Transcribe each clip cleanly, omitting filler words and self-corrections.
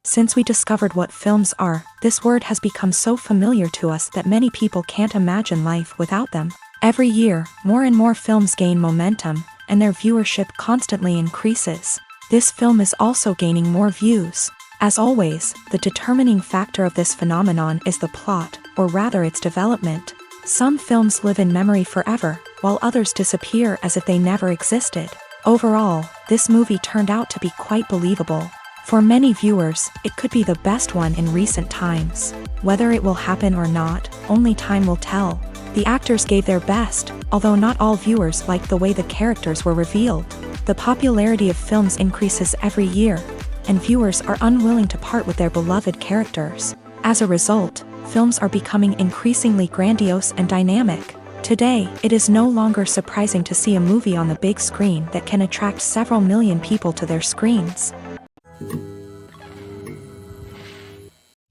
Since we discovered what films are, this word has become so familiar to us that many people can't imagine life without them. Every year, more and more films gain momentum, and their viewership constantly increases. This film is also gaining more views. As always, the determining factor of this phenomenon is the plot, or rather its development. Some films live in memory forever, while others disappear as if they never existed. Overall, this movie turned out to be quite believable. For many viewers, it could be the best one in recent times. Whether it will happen or not, only time will tell. The actors gave their best, although not all viewers liked the way the characters were revealed. The popularity of films increases every year, and viewers are unwilling to part with their beloved characters. As a result, films are becoming increasingly grandiose and dynamic. Today, it is no longer surprising to see a movie on the big screen that can attract several million people to their screens.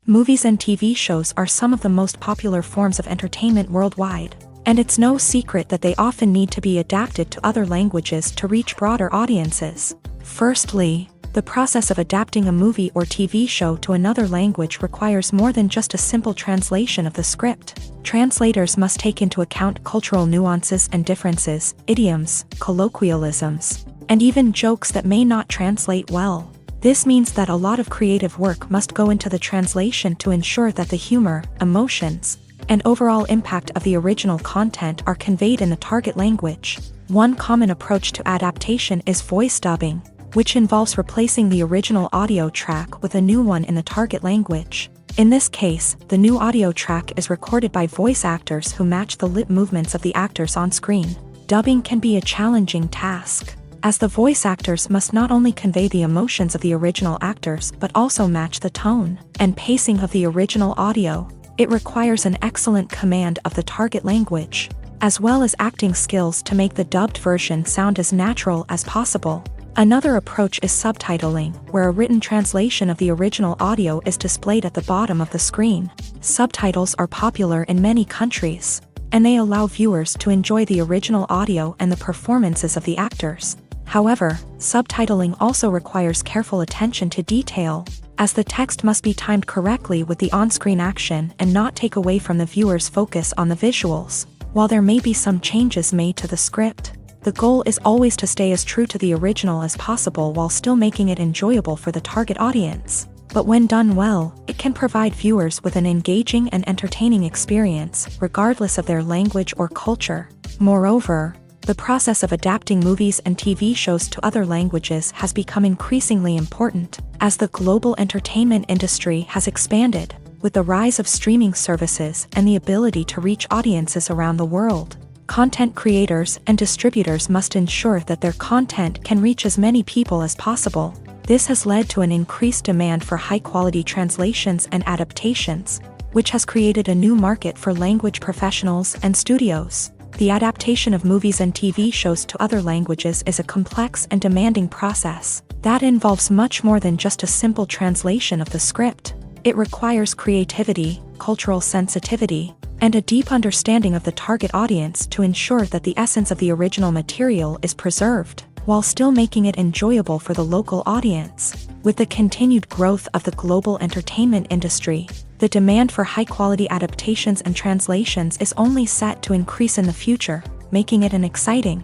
Movies and TV shows are some of the most popular forms of entertainment worldwide, and it's no secret that they often need to be adapted to other languages to reach broader audiences. Firstly, the process of adapting a movie or TV show to another language requires more than just a simple translation of the script. Translators must take into account cultural nuances and differences, idioms, colloquialisms, and even jokes that may not translate well. This means that a lot of creative work must go into the translation to ensure that the humor, emotions, and overall impact of the original content are conveyed in the target language. One common approach to adaptation is voice dubbing, which involves replacing the original audio track with a new one in the target language. In this case, the new audio track is recorded by voice actors who match the lip movements of the actors on screen. Dubbing can be a challenging task, as the voice actors must not only convey the emotions of the original actors but also match the tone and pacing of the original audio. It requires an excellent command of the target language, as well as acting skills to make the dubbed version sound as natural as possible. Another approach is subtitling, where a written translation of the original audio is displayed at the bottom of the screen. Subtitles are popular in many countries, and they allow viewers to enjoy the original audio and the performances of the actors. However, subtitling also requires careful attention to detail, as the text must be timed correctly with the on-screen action and not take away from the viewer's focus on the visuals. While there may be some changes made to the script, the goal is always to stay as true to the original as possible while still making it enjoyable for the target audience. But when done well, it can provide viewers with an engaging and entertaining experience, regardless of their language or culture. Moreover, the process of adapting movies and TV shows to other languages has become increasingly important, as the global entertainment industry has expanded, with the rise of streaming services and the ability to reach audiences around the world. Content creators and distributors must ensure that their content can reach as many people as possible. This has led to an increased demand for high-quality translations and adaptations, which has created a new market for language professionals and studios. The adaptation of movies and TV shows to other languages is a complex and demanding process that involves much more than just a simple translation of the script. It requires creativity, cultural sensitivity, and a deep understanding of the target audience to ensure that the essence of the original material is preserved, while still making it enjoyable for the local audience. With the continued growth of the global entertainment industry, the demand for high-quality adaptations and translations is only set to increase in the future, making it an exciting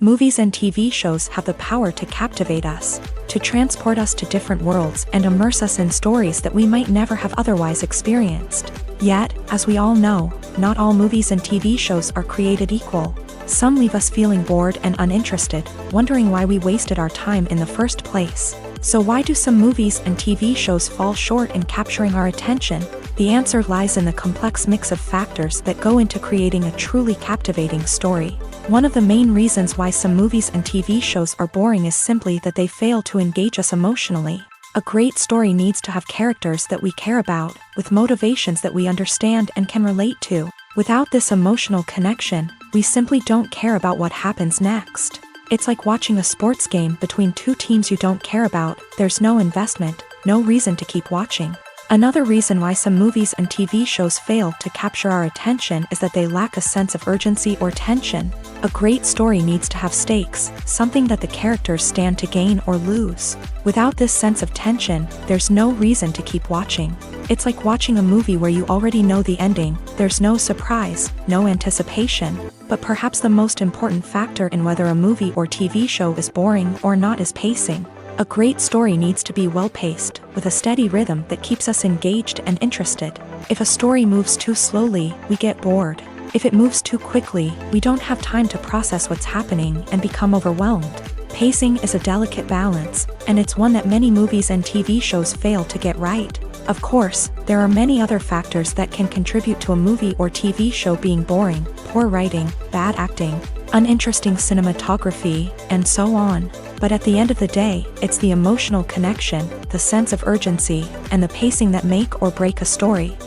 Movies and TV shows have the power to captivate us, to transport us to different worlds and immerse us in stories that we might never have otherwise experienced. Yet, as we all know, not all movies and TV shows are created equal. Some leave us feeling bored and uninterested, wondering why we wasted our time in the first place. So why do some movies and TV shows fall short in capturing our attention? The answer lies in the complex mix of factors that go into creating a truly captivating story. One of the main reasons why some movies and TV shows are boring is simply that they fail to engage us emotionally. A great story needs to have characters that we care about, with motivations that we understand and can relate to. Without this emotional connection, we simply don't care about what happens next. It's like watching a sports game between two teams you don't care about. There's no investment, no reason to keep watching. Another reason why some movies and TV shows fail to capture our attention is that they lack a sense of urgency or tension. A great story needs to have stakes, something that the characters stand to gain or lose. Without this sense of tension, there's no reason to keep watching. It's like watching a movie where you already know the ending. There's no surprise, no anticipation. But perhaps the most important factor in whether a movie or TV show is boring or not is pacing. A great story needs to be well-paced, with a steady rhythm that keeps us engaged and interested. If a story moves too slowly, we get bored. If it moves too quickly, we don't have time to process what's happening and become overwhelmed. Pacing is a delicate balance, and it's one that many movies and TV shows fail to get right. Of course, there are many other factors that can contribute to a movie or TV show being boring: poor writing, bad acting, uninteresting cinematography, and so on. But at the end of the day, it's the emotional connection, the sense of urgency, and the pacing that make or break a story.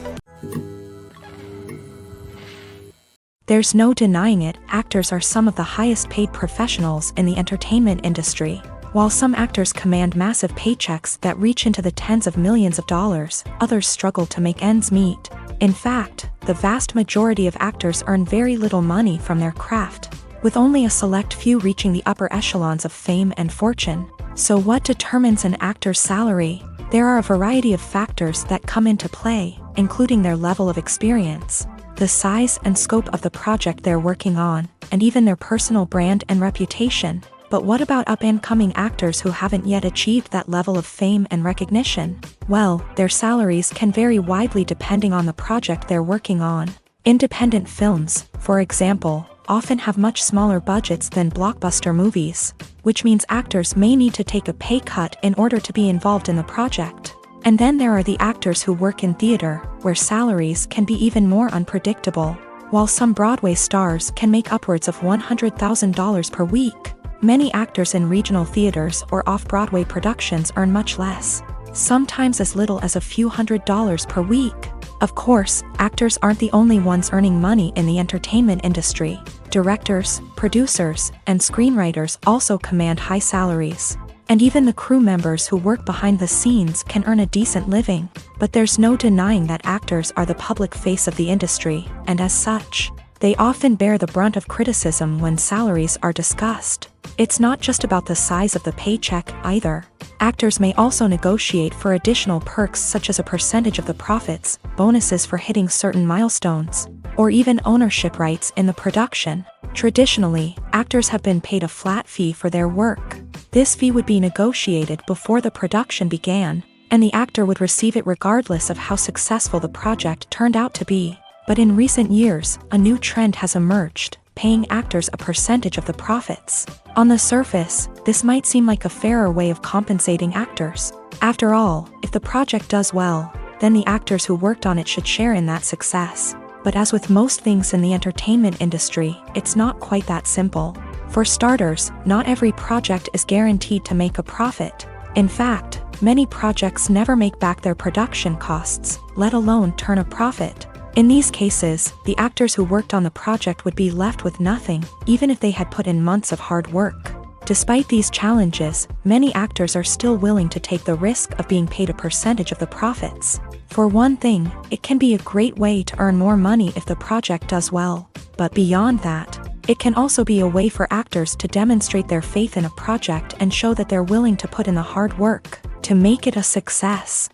There's no denying it, actors are some of the highest paid professionals in the entertainment industry. While some actors command massive paychecks that reach into the tens of millions of dollars, others struggle to make ends meet. In fact, the vast majority of actors earn very little money from their craft, with only a select few reaching the upper echelons of fame and fortune. So what determines an actor's salary? There are a variety of factors that come into play, including their level of experience, the size and scope of the project they're working on, and even their personal brand and reputation. But what about up-and-coming actors who haven't yet achieved that level of fame and recognition? Well, their salaries can vary widely depending on the project they're working on. Independent films, for example, often have much smaller budgets than blockbuster movies, which means actors may need to take a pay cut in order to be involved in the project. And then there are the actors who work in theater, where salaries can be even more unpredictable. While some Broadway stars can make upwards of $100,000 per week, many actors in regional theaters or off-Broadway productions earn much less, sometimes as little as a few $100s per week. Of course, actors aren't the only ones earning money in the entertainment industry. Directors, producers, and screenwriters also command high salaries. And even the crew members who work behind the scenes can earn a decent living. But there's no denying that actors are the public face of the industry, and as such, they often bear the brunt of criticism when salaries are discussed. It's not just about the size of the paycheck, either. Actors may also negotiate for additional perks such as a percentage of the profits, bonuses for hitting certain milestones, or even ownership rights in the production. Traditionally, actors have been paid a flat fee for their work. This fee would be negotiated before the production began, and the actor would receive it regardless of how successful the project turned out to be. But in recent years, a new trend has emerged, paying actors a percentage of the profits. On the surface, this might seem like a fairer way of compensating actors. After all, if the project does well, then the actors who worked on it should share in that success. But as with most things in the entertainment industry, it's not quite that simple. For starters, not every project is guaranteed to make a profit. In fact, many projects never make back their production costs, let alone turn a profit. In these cases, the actors who worked on the project would be left with nothing, even if they had put in months of hard work. Despite these challenges, many actors are still willing to take the risk of being paid a percentage of the profits. For one thing, it can be a great way to earn more money if the project does well. But beyond that, it can also be a way for actors to demonstrate their faith in a project and show that they're willing to put in the hard work to make it a success.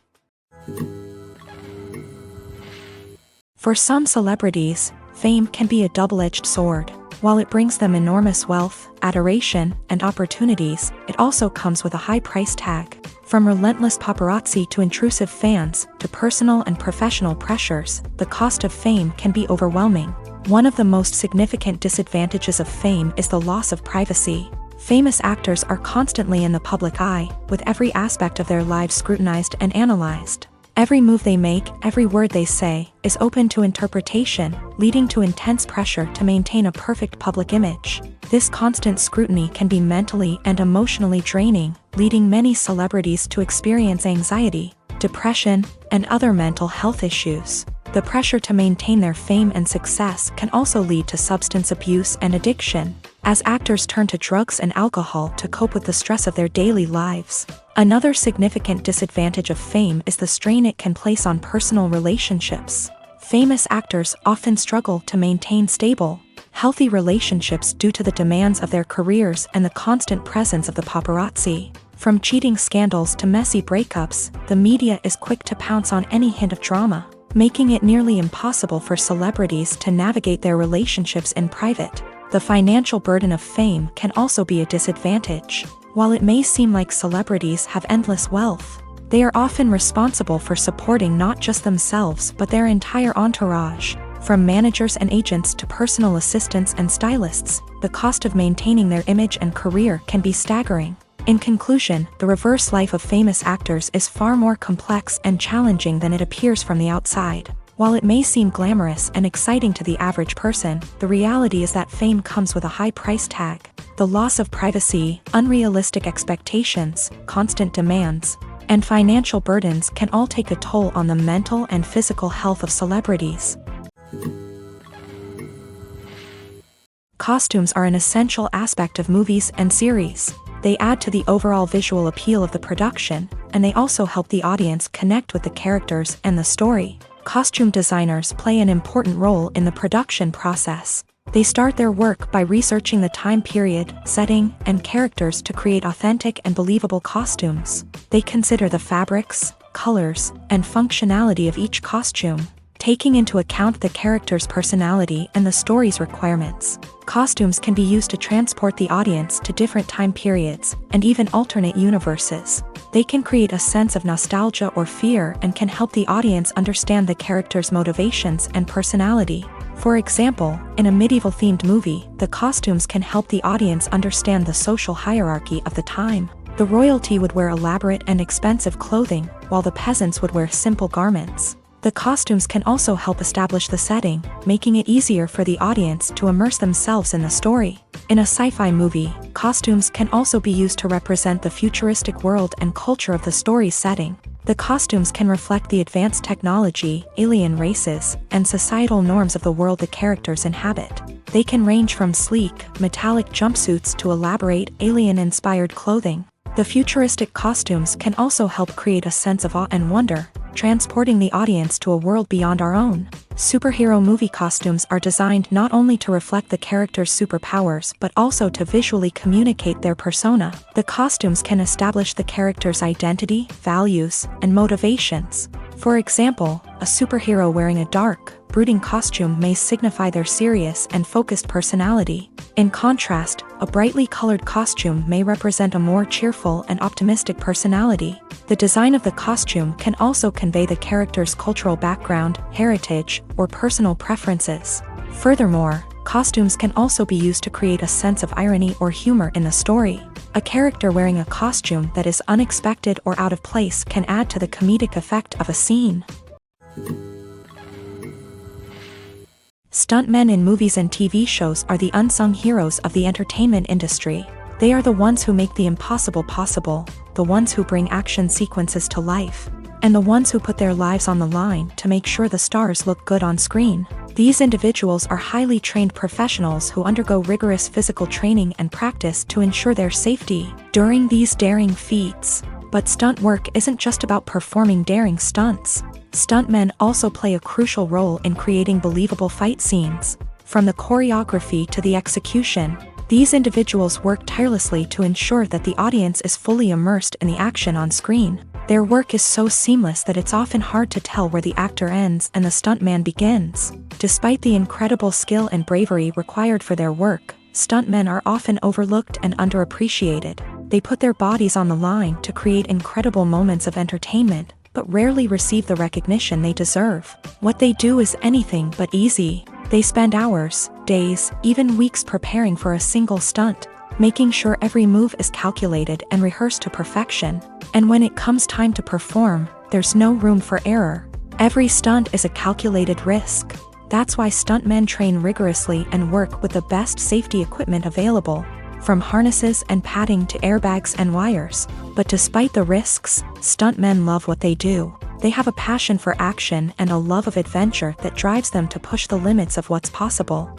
For some celebrities, fame can be a double-edged sword. While it brings them enormous wealth, adoration, and opportunities, it also comes with a high price tag. From relentless paparazzi to intrusive fans, to personal and professional pressures, the cost of fame can be overwhelming. One of the most significant disadvantages of fame is the loss of privacy. Famous actors are constantly in the public eye, with every aspect of their lives scrutinized and analyzed. Every move they make, every word they say, is open to interpretation, leading to intense pressure to maintain a perfect public image. This constant scrutiny can be mentally and emotionally draining, leading many celebrities to experience anxiety, depression, and other mental health issues. The pressure to maintain their fame and success can also lead to substance abuse and addiction, as actors turn to drugs and alcohol to cope with the stress of their daily lives. Another significant disadvantage of fame is the strain it can place on personal relationships. Famous actors often struggle to maintain stable, healthy relationships due to the demands of their careers and the constant presence of the paparazzi. From cheating scandals to messy breakups, the media is quick to pounce on any hint of drama, making it nearly impossible for celebrities to navigate their relationships in private. The financial burden of fame can also be a disadvantage. While it may seem like celebrities have endless wealth, they are often responsible for supporting not just themselves but their entire entourage. From managers and agents to personal assistants and stylists, the cost of maintaining their image and career can be staggering. In conclusion, the reverse life of famous actors is far more complex and challenging than it appears from the outside. While it may seem glamorous and exciting to the average person, the reality is that fame comes with a high price tag. The loss of privacy, unrealistic expectations, constant demands, and financial burdens can all take a toll on the mental and physical health of celebrities. Costumes are an essential aspect of movies and series. They add to the overall visual appeal of the production, and they also help the audience connect with the characters and the story. Costume designers play an important role in the production process. They start their work by researching the time period, setting, and characters to create authentic and believable costumes. They consider the fabrics, colors, and functionality of each costume, taking into account the character's personality and the story's requirements. Costumes can be used to transport the audience to different time periods, and even alternate universes. They can create a sense of nostalgia or fear and can help the audience understand the character's motivations and personality. For example, in a medieval-themed movie, the costumes can help the audience understand the social hierarchy of the time. The royalty would wear elaborate and expensive clothing, while the peasants would wear simple garments. The costumes can also help establish the setting, making it easier for the audience to immerse themselves in the story. In a sci-fi movie, costumes can also be used to represent the futuristic world and culture of the story's setting. The costumes can reflect the advanced technology, alien races, and societal norms of the world the characters inhabit. They can range from sleek, metallic jumpsuits to elaborate, alien-inspired clothing. The futuristic costumes can also help create a sense of awe and wonder, transporting the audience to a world beyond our own. Superhero movie costumes are designed not only to reflect the character's superpowers but also to visually communicate their persona. The costumes can establish the character's identity, values, and motivations. For example, a superhero wearing a dark, brooding costume may signify their serious and focused personality. In contrast, a brightly colored costume may represent a more cheerful and optimistic personality. The design of the costume can also convey the character's cultural background, heritage, or personal preferences. Furthermore, costumes can also be used to create a sense of irony or humor in the story. A character wearing a costume that is unexpected or out of place can add to the comedic effect of a scene. Stuntmen in movies and TV shows are the unsung heroes of the entertainment industry. They are the ones who make the impossible possible, the ones who bring action sequences to life, and the ones who put their lives on the line to make sure the stars look good on screen. These individuals are highly trained professionals who undergo rigorous physical training and practice to ensure their safety during these daring feats. But stunt work isn't just about performing daring stunts. Stuntmen also play a crucial role in creating believable fight scenes. From the choreography to the execution, these individuals work tirelessly to ensure that the audience is fully immersed in the action on screen. Their work is so seamless that it's often hard to tell where the actor ends and the stuntman begins. Despite the incredible skill and bravery required for their work, stuntmen are often overlooked and underappreciated. They put their bodies on the line to create incredible moments of entertainment, but rarely receive the recognition they deserve. What they do is anything but easy. They spend hours, days, even weeks preparing for a single stunt, making sure every move is calculated and rehearsed to perfection. And when it comes time to perform, there's no room for error. Every stunt is a calculated risk. That's why stuntmen train rigorously and work with the best safety equipment available, from harnesses and padding to airbags and wires. But despite the risks, stuntmen love what they do. They have a passion for action and a love of adventure that drives them to push the limits of what's possible.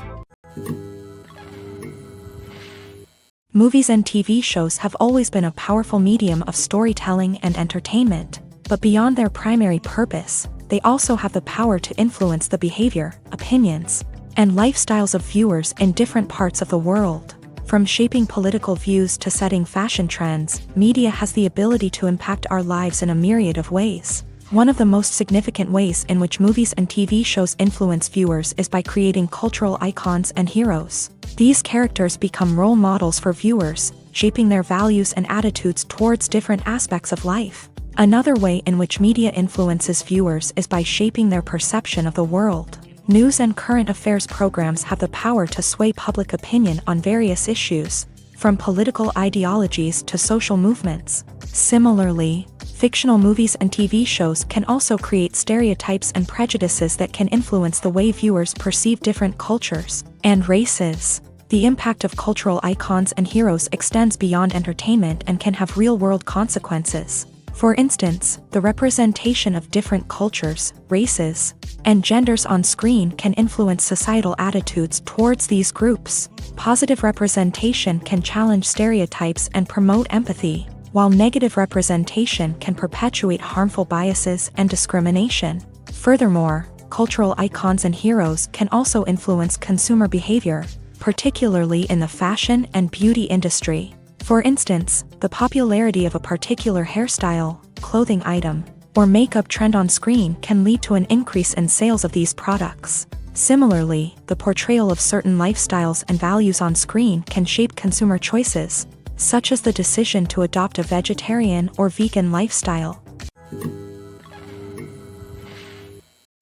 Movies and TV shows have always been a powerful medium of storytelling and entertainment, but beyond their primary purpose, they also have the power to influence the behavior, opinions, and lifestyles of viewers in different parts of the world. From shaping political views to setting fashion trends, media has the ability to impact our lives in a myriad of ways. One of the most significant ways in which movies and TV shows influence viewers is by creating cultural icons and heroes. These characters become role models for viewers, shaping their values and attitudes towards different aspects of life. Another way in which media influences viewers is by shaping their perception of the world. News and current affairs programs have the power to sway public opinion on various issues, from political ideologies to social movements. Similarly, fictional movies and TV shows can also create stereotypes and prejudices that can influence the way viewers perceive different cultures and races. The impact of cultural icons and heroes extends beyond entertainment and can have real-world consequences. For instance, the representation of different cultures, races, and genders on screen can influence societal attitudes towards these groups. Positive representation can challenge stereotypes and promote empathy, while negative representation can perpetuate harmful biases and discrimination. Furthermore, cultural icons and heroes can also influence consumer behavior, particularly in the fashion and beauty industry. For instance, the popularity of a particular hairstyle, clothing item, or makeup trend on screen can lead to an increase in sales of these products. Similarly, the portrayal of certain lifestyles and values on screen can shape consumer choices, such as the decision to adopt a vegetarian or vegan lifestyle.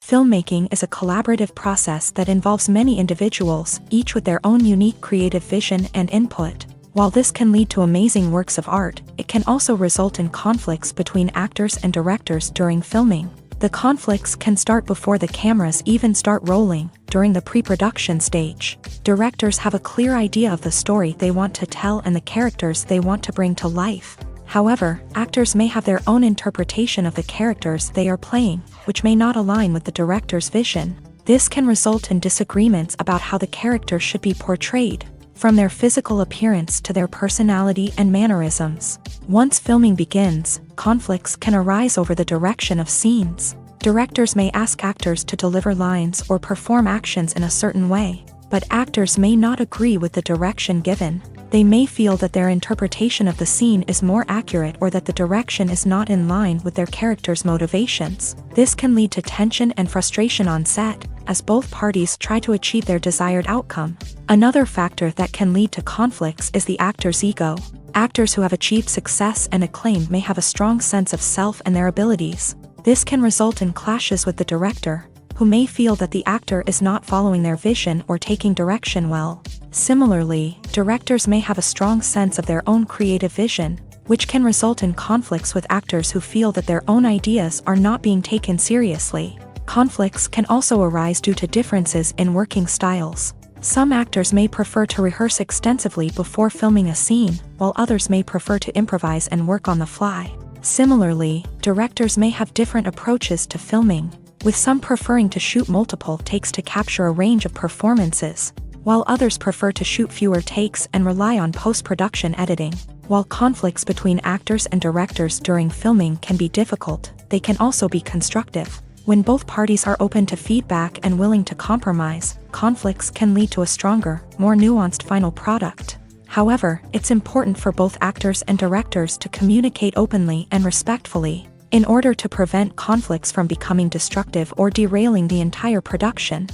Filmmaking is a collaborative process that involves many individuals, each with their own unique creative vision and input. While this can lead to amazing works of art, it can also result in conflicts between actors and directors during filming. The conflicts can start before the cameras even start rolling, during the pre-production stage. Directors have a clear idea of the story they want to tell and the characters they want to bring to life. However, actors may have their own interpretation of the characters they are playing, which may not align with the director's vision. This can result in disagreements about how the character should be portrayed, from their physical appearance to their personality and mannerisms. Once filming begins, conflicts can arise over the direction of scenes. Directors may ask actors to deliver lines or perform actions in a certain way, but actors may not agree with the direction given. They may feel that their interpretation of the scene is more accurate or that the direction is not in line with their character's motivations. This can lead to tension and frustration on set, as both parties try to achieve their desired outcome. Another factor that can lead to conflicts is the actor's ego. Actors who have achieved success and acclaim may have a strong sense of self and their abilities. This can result in clashes with the director, who may feel that the actor is not following their vision or taking direction well. Similarly, directors may have a strong sense of their own creative vision, which can result in conflicts with actors who feel that their own ideas are not being taken seriously. Conflicts can also arise due to differences in working styles. Some actors may prefer to rehearse extensively before filming a scene, while others may prefer to improvise and work on the fly. Similarly, directors may have different approaches to filming, with some preferring to shoot multiple takes to capture a range of performances, while others prefer to shoot fewer takes and rely on post-production editing. While conflicts between actors and directors during filming can be difficult, they can also be constructive. When both parties are open to feedback and willing to compromise, conflicts can lead to a stronger, more nuanced final product. However, it's important for both actors and directors to communicate openly and respectfully. in order to prevent conflicts from becoming destructive or derailing the entire production.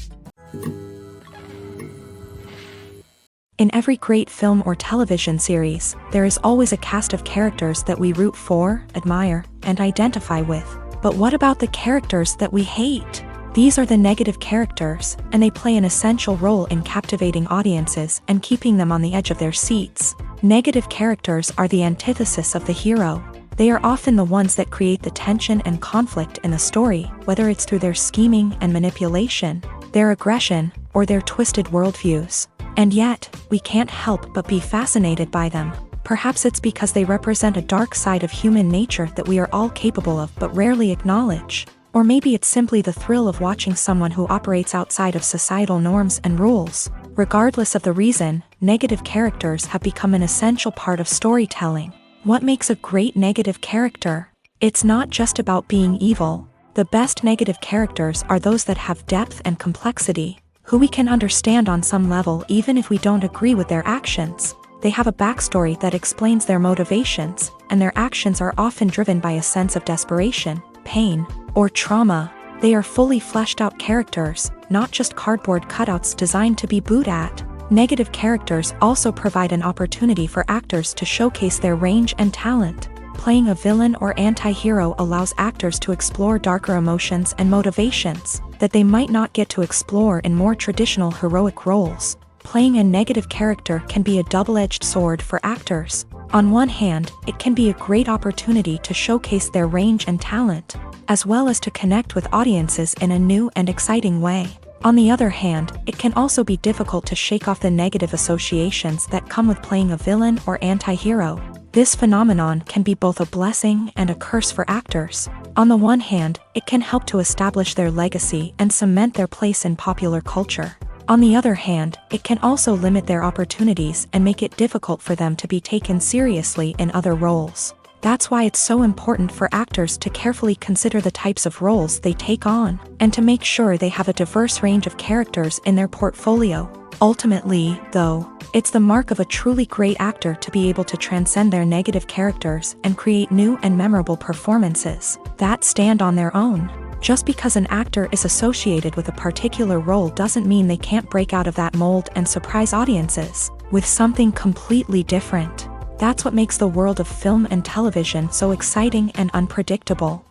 In every great film or television series, there is always a cast of characters that we root for, admire, and identify with. But what about the characters that we hate? These are the negative characters, and they play an essential role in captivating audiences and keeping them on the edge of their seats. Negative characters are the antithesis of the hero. They are often the ones that create the tension and conflict in the story, whether it's through their scheming and manipulation, their aggression, or their twisted worldviews. And yet, we can't help but be fascinated by them. Perhaps it's because they represent a dark side of human nature that we are all capable of but rarely acknowledge. Or maybe it's simply the thrill of watching someone who operates outside of societal norms and rules. Regardless of the reason, negative characters have become an essential part of storytelling. What makes a great negative character? It's not just about being evil. The best negative characters are those that have depth and complexity, who we can understand on some level even if we don't agree with their actions. They have a backstory that explains their motivations, and their actions are often driven by a sense of desperation, pain, or trauma. They are fully fleshed out characters, not just cardboard cutouts designed to be booed at. Negative characters also provide an opportunity for actors to showcase their range and talent. Playing a villain or anti-hero allows actors to explore darker emotions and motivations that they might not get to explore in more traditional heroic roles. Playing a negative character can be a double-edged sword for actors. On one hand, it can be a great opportunity to showcase their range and talent, as well as to connect with audiences in a new and exciting way. On the other hand, it can also be difficult to shake off the negative associations that come with playing a villain or anti-hero. This phenomenon can be both a blessing and a curse for actors. On the one hand, it can help to establish their legacy and cement their place in popular culture. On the other hand, it can also limit their opportunities and make it difficult for them to be taken seriously in other roles. That's why it's so important for actors to carefully consider the types of roles they take on, and to make sure they have a diverse range of characters in their portfolio. Ultimately, though, it's the mark of a truly great actor to be able to transcend their negative characters and create new and memorable performances that stand on their own. Just because an actor is associated with a particular role doesn't mean they can't break out of that mold and surprise audiences with something completely different. That's what makes the world of film and television so exciting and unpredictable.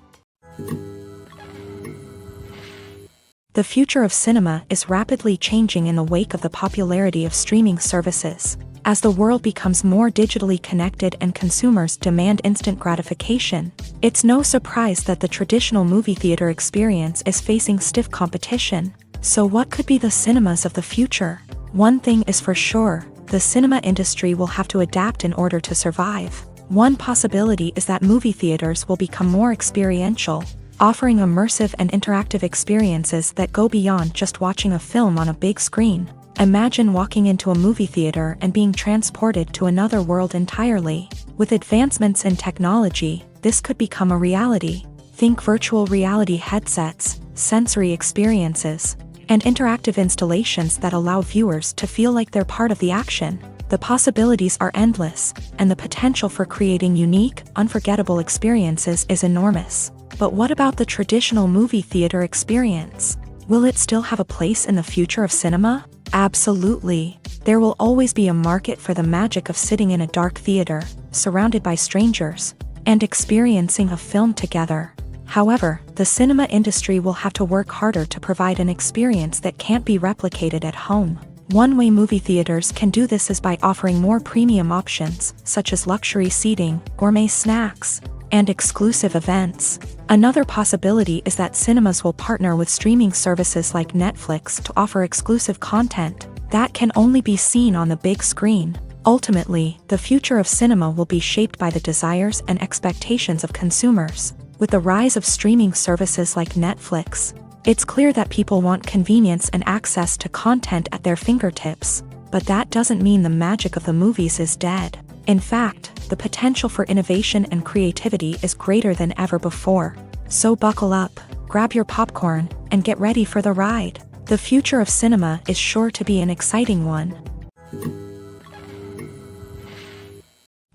The future of cinema is rapidly changing in the wake of the popularity of streaming services. As the world becomes more digitally connected and consumers demand instant gratification, it's no surprise that the traditional movie theater experience is facing stiff competition. So what could be the cinemas of the future? One thing is for sure, the cinema industry will have to adapt in order to survive. One possibility is that movie theaters will become more experiential, offering immersive and interactive experiences that go beyond just watching a film on a big screen. Imagine walking into a movie theater and being transported to another world entirely. With advancements in technology, this could become a reality. Think virtual reality headsets, sensory experiences, and interactive installations that allow viewers to feel like they're part of the action. The possibilities are endless, and the potential for creating unique, unforgettable experiences is enormous. But what about the traditional movie theater experience? Will it still have a place in the future of cinema? Absolutely. There will always be a market for the magic of sitting in a dark theater, surrounded by strangers, and experiencing a film together. However, the cinema industry will have to work harder to provide an experience that can't be replicated at home. One way movie theaters can do this is by offering more premium options, such as luxury seating, gourmet snacks, and exclusive events. Another possibility is that cinemas will partner with streaming services like Netflix to offer exclusive content that can only be seen on the big screen. Ultimately, the future of cinema will be shaped by the desires and expectations of consumers. With the rise of streaming services like Netflix, it's clear that people want convenience and access to content at their fingertips. But that doesn't mean the magic of the movies is dead. In fact, the potential for innovation and creativity is greater than ever before. So buckle up, grab your popcorn, and get ready for the ride. The future of cinema is sure to be an exciting one.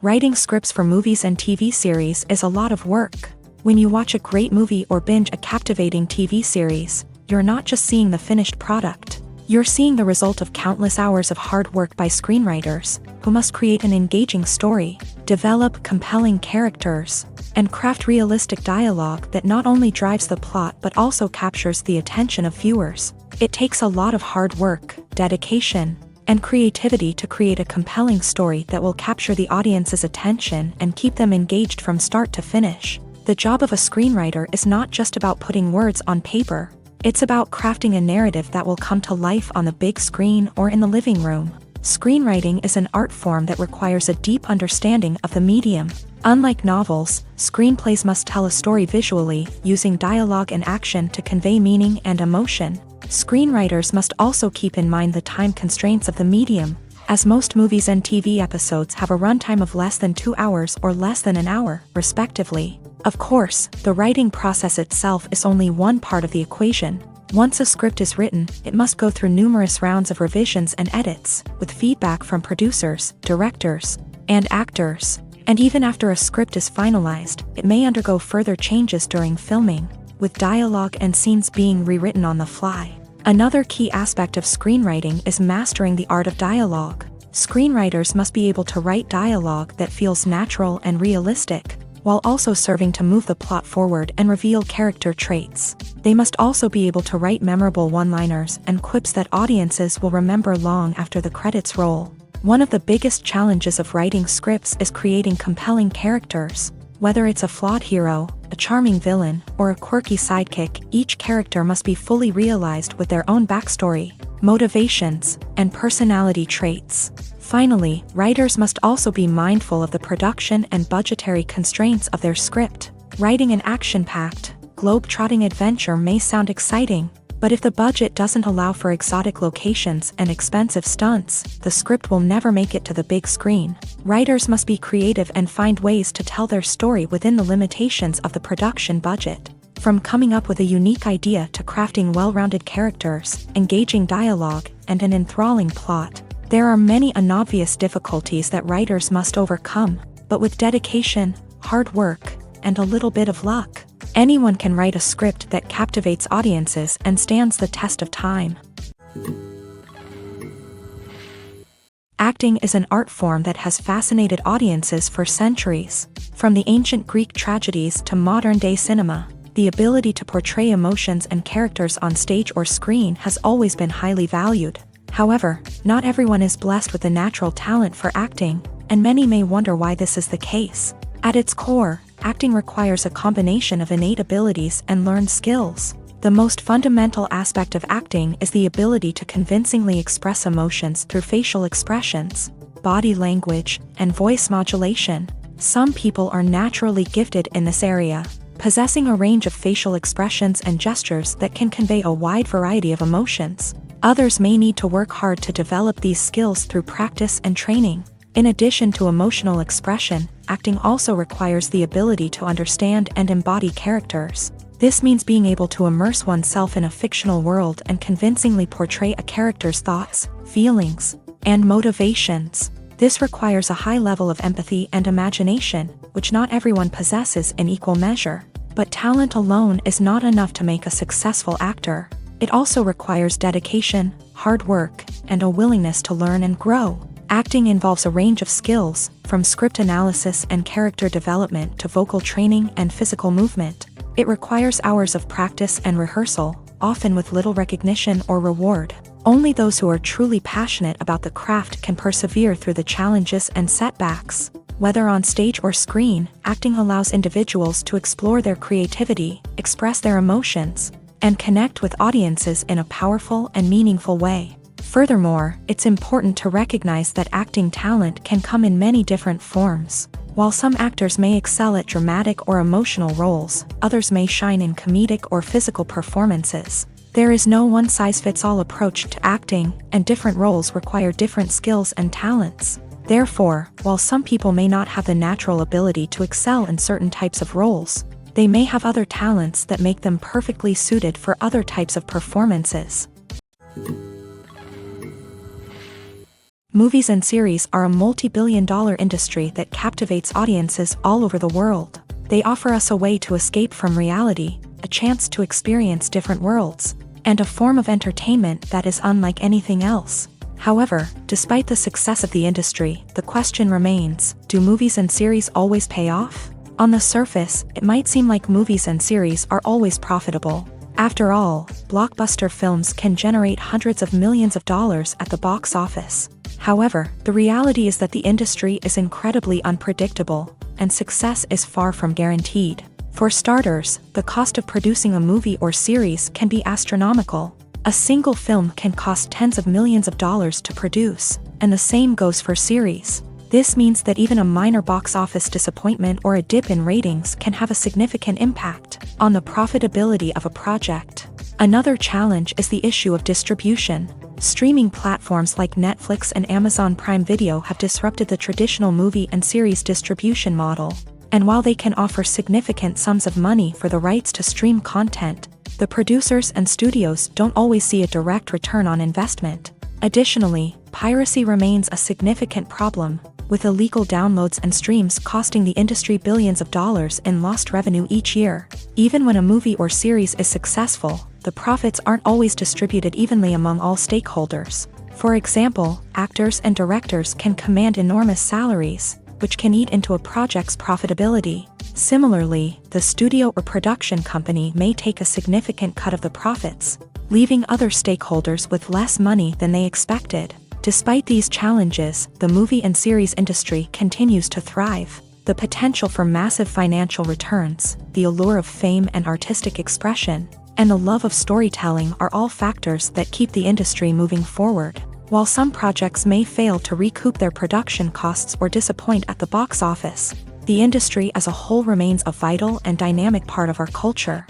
Writing scripts for movies and TV series is a lot of work. When you watch a great movie or binge a captivating TV series, you're not just seeing the finished product. You're seeing the result of countless hours of hard work by screenwriters, who must create an engaging story, develop compelling characters, and craft realistic dialogue that not only drives the plot but also captures the attention of viewers. It takes a lot of hard work, dedication, and creativity to create a compelling story that will capture the audience's attention and keep them engaged from start to finish. The job of a screenwriter is not just about putting words on paper. It's about crafting a narrative that will come to life on the big screen or in the living room. Screenwriting is an art form that requires a deep understanding of the medium. Unlike novels, screenplays must tell a story visually, using dialogue and action to convey meaning and emotion. Screenwriters must also keep in mind the time constraints of the medium, as most movies and TV episodes have a runtime of less than 2 hours or less than an hour, respectively. Of course, the writing process itself is only one part of the equation. Once a script is written, it must go through numerous rounds of revisions and edits, with feedback from producers, directors, and actors. And even after a script is finalized, it may undergo further changes during filming, with dialogue and scenes being rewritten on the fly. Another key aspect of screenwriting is mastering the art of dialogue. Screenwriters must be able to write dialogue that feels natural and realistic, while also serving to move the plot forward and reveal character traits. They must also be able to write memorable one-liners and quips that audiences will remember long after the credits roll. One of the biggest challenges of writing scripts is creating compelling characters. Whether it's a flawed hero, a charming villain, or a quirky sidekick, each character must be fully realized with their own backstory, motivations, and personality traits. Finally, writers must also be mindful of the production and budgetary constraints of their script. Writing an action-packed, globe-trotting adventure may sound exciting, but if the budget doesn't allow for exotic locations and expensive stunts, the script will never make it to the big screen. Writers must be creative and find ways to tell their story within the limitations of the production budget. From coming up with a unique idea to crafting well-rounded characters, engaging dialogue, and an enthralling plot, there are many unobvious difficulties that writers must overcome, but with dedication, hard work, and a little bit of luck, anyone can write a script that captivates audiences and stands the test of time. Acting is an art form that has fascinated audiences for centuries. From the ancient Greek tragedies to modern-day cinema, the ability to portray emotions and characters on stage or screen has always been highly valued. However, not everyone is blessed with the natural talent for acting, and many may wonder why this is the case. At its core, acting requires a combination of innate abilities and learned skills. The most fundamental aspect of acting is the ability to convincingly express emotions through facial expressions, body language, and voice modulation. Some people are naturally gifted in this area, possessing a range of facial expressions and gestures that can convey a wide variety of emotions. Others may need to work hard to develop these skills through practice and training. In addition to emotional expression, acting also requires the ability to understand and embody characters. This means being able to immerse oneself in a fictional world and convincingly portray a character's thoughts, feelings, and motivations. This requires a high level of empathy and imagination, which not everyone possesses in equal measure. But talent alone is not enough to make a successful actor. It also requires dedication, hard work, and a willingness to learn and grow. Acting involves a range of skills, from script analysis and character development to vocal training and physical movement. It requires hours of practice and rehearsal, often with little recognition or reward. Only those who are truly passionate about the craft can persevere through the challenges and setbacks. Whether on stage or screen, acting allows individuals to explore their creativity, express their emotions, and connect with audiences in a powerful and meaningful way. Furthermore, it's important to recognize that acting talent can come in many different forms. While some actors may excel at dramatic or emotional roles, others may shine in comedic or physical performances. There is no one-size-fits-all approach to acting, and different roles require different skills and talents. Therefore, while some people may not have the natural ability to excel in certain types of roles, they may have other talents that make them perfectly suited for other types of performances. Movies and series are a multi-billion-dollar industry that captivates audiences all over the world. They offer us a way to escape from reality, a chance to experience different worlds, and a form of entertainment that is unlike anything else. However, despite the success of the industry, the question remains, do movies and series always pay off? On the surface, it might seem like movies and series are always profitable. After all, blockbuster films can generate hundreds of millions of dollars at the box office. However, the reality is that the industry is incredibly unpredictable, and success is far from guaranteed. For starters, the cost of producing a movie or series can be astronomical. A single film can cost tens of millions of dollars to produce, and the same goes for series. This means that even a minor box office disappointment or a dip in ratings can have a significant impact on the profitability of a project. Another challenge is the issue of distribution. Streaming platforms like Netflix and Amazon Prime Video have disrupted the traditional movie and series distribution model. And while they can offer significant sums of money for the rights to stream content, the producers and studios don't always see a direct return on investment. Additionally, piracy remains a significant problem, with illegal downloads and streams costing the industry billions of dollars in lost revenue each year. Even when a movie or series is successful, the profits aren't always distributed evenly among all stakeholders. For example, actors and directors can command enormous salaries, which can eat into a project's profitability. Similarly, the studio or production company may take a significant cut of the profits, leaving other stakeholders with less money than they expected. Despite these challenges, the movie and series industry continues to thrive. The potential for massive financial returns, the allure of fame and artistic expression, and the love of storytelling are all factors that keep the industry moving forward. While some projects may fail to recoup their production costs or disappoint at the box office, the industry as a whole remains a vital and dynamic part of our culture.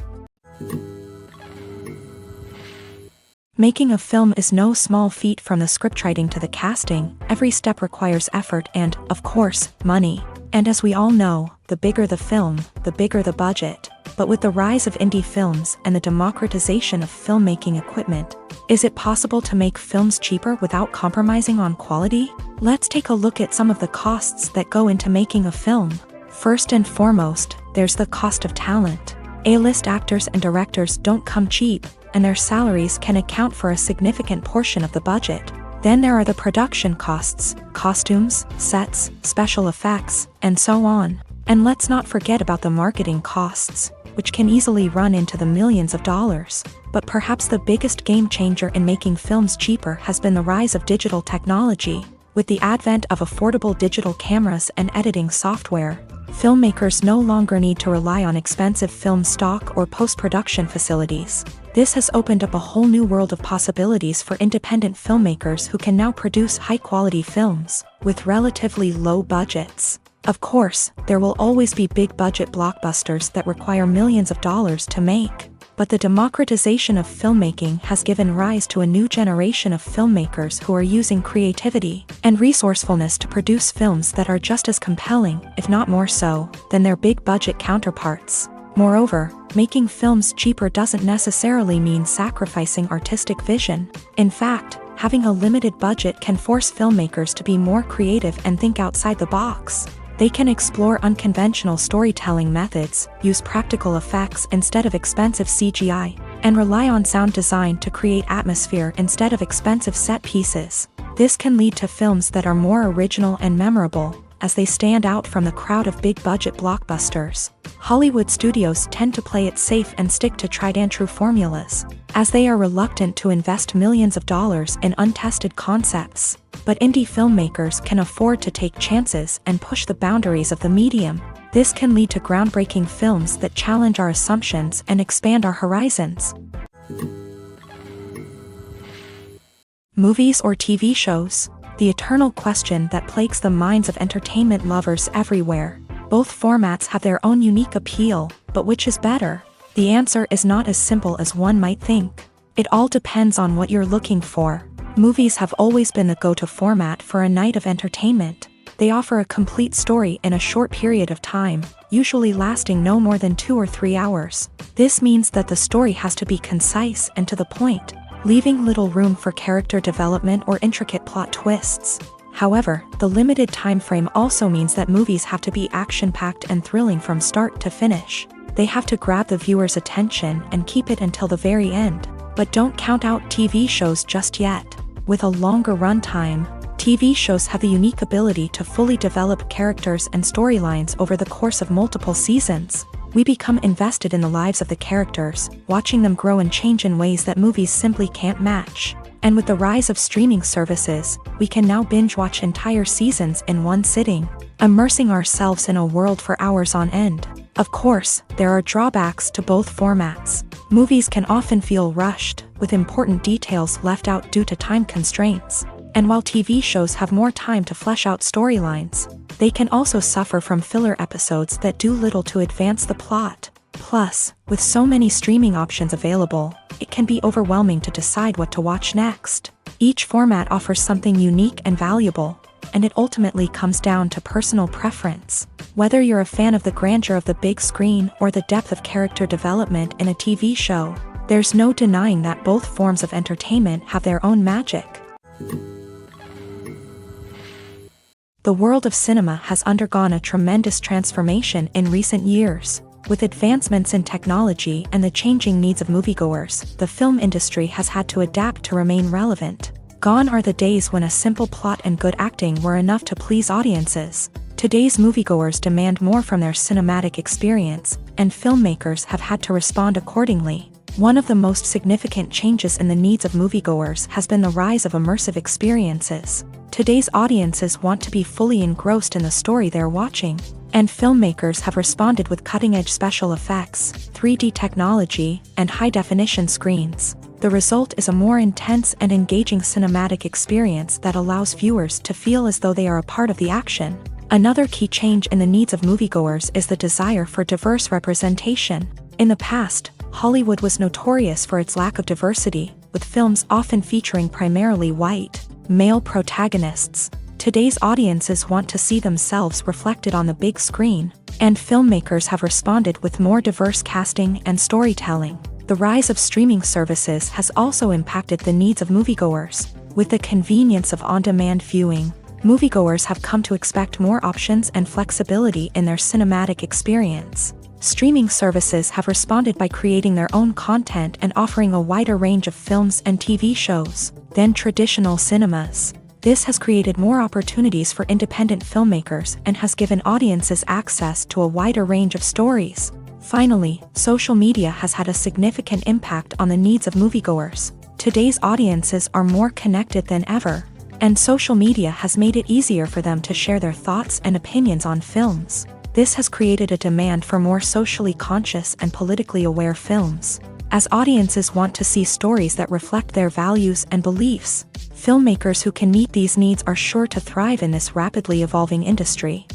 Making a film is no small feat. From the scriptwriting to the casting, every step requires effort and, of course, money. And as we all know, the bigger the film, the bigger the budget. But with the rise of indie films and the democratization of filmmaking equipment, is it possible to make films cheaper without compromising on quality? Let's take a look at some of the costs that go into making a film. First and foremost, there's the cost of talent. A-list actors and directors don't come cheap, and their salaries can account for a significant portion of the budget. Then there are the production costs, costumes, sets, special effects, and so on. And let's not forget about the marketing costs, which can easily run into the millions of dollars. But perhaps the biggest game changer in making films cheaper has been the rise of digital technology. With the advent of affordable digital cameras and editing software, filmmakers no longer need to rely on expensive film stock or post-production facilities. This has opened up a whole new world of possibilities for independent filmmakers who can now produce high-quality films with relatively low budgets. Of course, there will always be big-budget blockbusters that require millions of dollars to make. But the democratization of filmmaking has given rise to a new generation of filmmakers who are using creativity and resourcefulness to produce films that are just as compelling, if not more so, than their big-budget counterparts. Moreover, making films cheaper doesn't necessarily mean sacrificing artistic vision. In fact, having a limited budget can force filmmakers to be more creative and think outside the box. They can explore unconventional storytelling methods, use practical effects instead of expensive CGI, and rely on sound design to create atmosphere instead of expensive set pieces. This can lead to films that are more original and memorable, as they stand out from the crowd of big-budget blockbusters. Hollywood studios tend to play it safe and stick to tried-and-true formulas, as they are reluctant to invest millions of dollars in untested concepts. But indie filmmakers can afford to take chances and push the boundaries of the medium. This can lead to groundbreaking films that challenge our assumptions and expand our horizons. Movies or TV shows? The eternal question that plagues the minds of entertainment lovers everywhere. Both formats have their own unique appeal, but which is better? The answer is not as simple as one might think. It all depends on what you're looking for. Movies have always been the go-to format for a night of entertainment. They offer a complete story in a short period of time, usually lasting no more than 2 or 3 hours. This means that the story has to be concise and to the point, leaving little room for character development or intricate plot twists. However, the limited time frame also means that movies have to be action-packed and thrilling from start to finish. They have to grab the viewer's attention and keep it until the very end. But don't count out TV shows just yet. With a longer runtime, TV shows have the unique ability to fully develop characters and storylines over the course of multiple seasons. We become invested in the lives of the characters, watching them grow and change in ways that movies simply can't match. And with the rise of streaming services, we can now binge-watch entire seasons in one sitting, immersing ourselves in a world for hours on end. Of course, there are drawbacks to both formats. Movies can often feel rushed, with important details left out due to time constraints. And while TV shows have more time to flesh out storylines, they can also suffer from filler episodes that do little to advance the plot. Plus, with so many streaming options available, it can be overwhelming to decide what to watch next. Each format offers something unique and valuable, and it ultimately comes down to personal preference. Whether you're a fan of the grandeur of the big screen or the depth of character development in a TV show, there's no denying that both forms of entertainment have their own magic. The world of cinema has undergone a tremendous transformation in recent years. With advancements in technology and the changing needs of moviegoers, the film industry has had to adapt to remain relevant. Gone are the days when a simple plot and good acting were enough to please audiences. Today's moviegoers demand more from their cinematic experience, and filmmakers have had to respond accordingly. One of the most significant changes in the needs of moviegoers has been the rise of immersive experiences. Today's audiences want to be fully engrossed in the story they're watching, and filmmakers have responded with cutting-edge special effects, 3D technology, and high-definition screens. The result is a more intense and engaging cinematic experience that allows viewers to feel as though they are a part of the action. Another key change in the needs of moviegoers is the desire for diverse representation. In the past, Hollywood was notorious for its lack of diversity, with films often featuring primarily white, male protagonists. Today's audiences want to see themselves reflected on the big screen, and filmmakers have responded with more diverse casting and storytelling. The rise of streaming services has also impacted the needs of moviegoers. With the convenience of on-demand viewing, moviegoers have come to expect more options and flexibility in their cinematic experience. Streaming services have responded by creating their own content and offering a wider range of films and TV shows than traditional cinemas. This has created more opportunities for independent filmmakers and has given audiences access to a wider range of stories. Finally, social media has had a significant impact on the needs of moviegoers. Today's audiences are more connected than ever, and social media has made it easier for them to share their thoughts and opinions on films. This has created a demand for more socially conscious and politically aware films. As audiences want to see stories that reflect their values and beliefs, filmmakers who can meet these needs are sure to thrive in this rapidly evolving industry.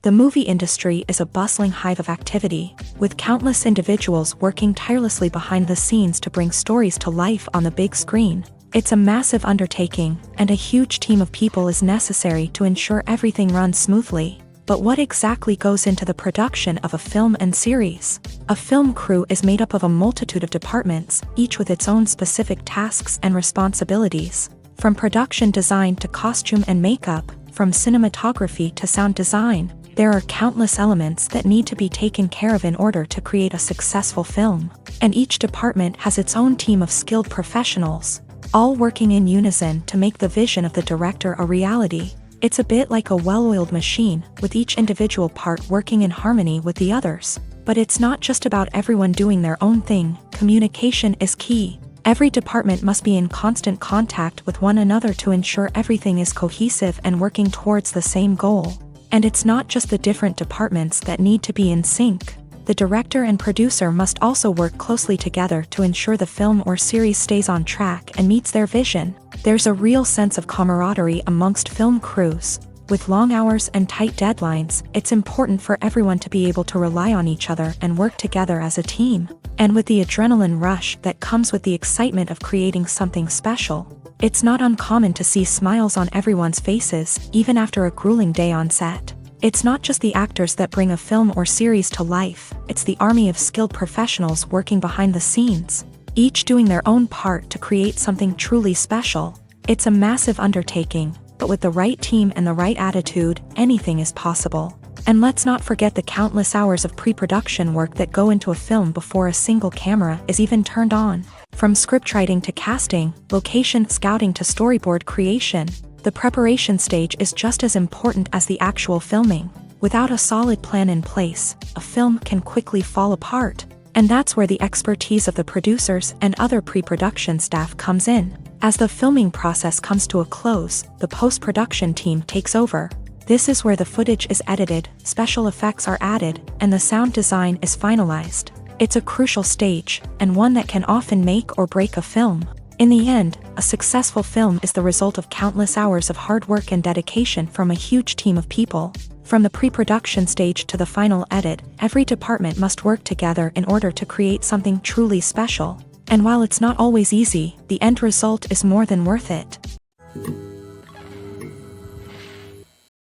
The movie industry is a bustling hive of activity, with countless individuals working tirelessly behind the scenes to bring stories to life on the big screen. It's a massive undertaking, and a huge team of people is necessary to ensure everything runs smoothly. But what exactly goes into the production of a film and series? A film crew is made up of a multitude of departments, each with its own specific tasks and responsibilities. From production design to costume and makeup, from cinematography to sound design, there are countless elements that need to be taken care of in order to create a successful film. And each department has its own team of skilled professionals, all working in unison to make the vision of the director a reality. It's a bit like a well-oiled machine, with each individual part working in harmony with the others. But it's not just about everyone doing their own thing. Communication is key. Every department must be in constant contact with one another to ensure everything is cohesive and working towards the same goal. And it's not just the different departments that need to be in sync. The director and producer must also work closely together to ensure the film or series stays on track and meets their vision. There's a real sense of camaraderie amongst film crews. With long hours and tight deadlines, it's important for everyone to be able to rely on each other and work together as a team. And with the adrenaline rush that comes with the excitement of creating something special, it's not uncommon to see smiles on everyone's faces, even after a grueling day on set. It's not just the actors that bring a film or series to life, it's the army of skilled professionals working behind the scenes. each doing their own part to create something truly special. It's a massive undertaking, but with the right team and the right attitude, anything is possible. And let's not forget the countless hours of pre-production work that go into a film before a single camera is even turned on. From scriptwriting to casting, location scouting to storyboard creation, the preparation stage is just as important as the actual filming. Without a solid plan in place, a film can quickly fall apart. And that's where the expertise of the producers and other pre-production staff comes in. As the filming process comes to a close, the post-production team takes over. This is where the footage is edited, special effects are added, and the sound design is finalized. It's a crucial stage, and one that can often make or break a film. In the end, a successful film is the result of countless hours of hard work and dedication from a huge team of people. From the pre-production stage to the final edit, every department must work together in order to create something truly special. And while it's not always easy, the end result is more than worth it.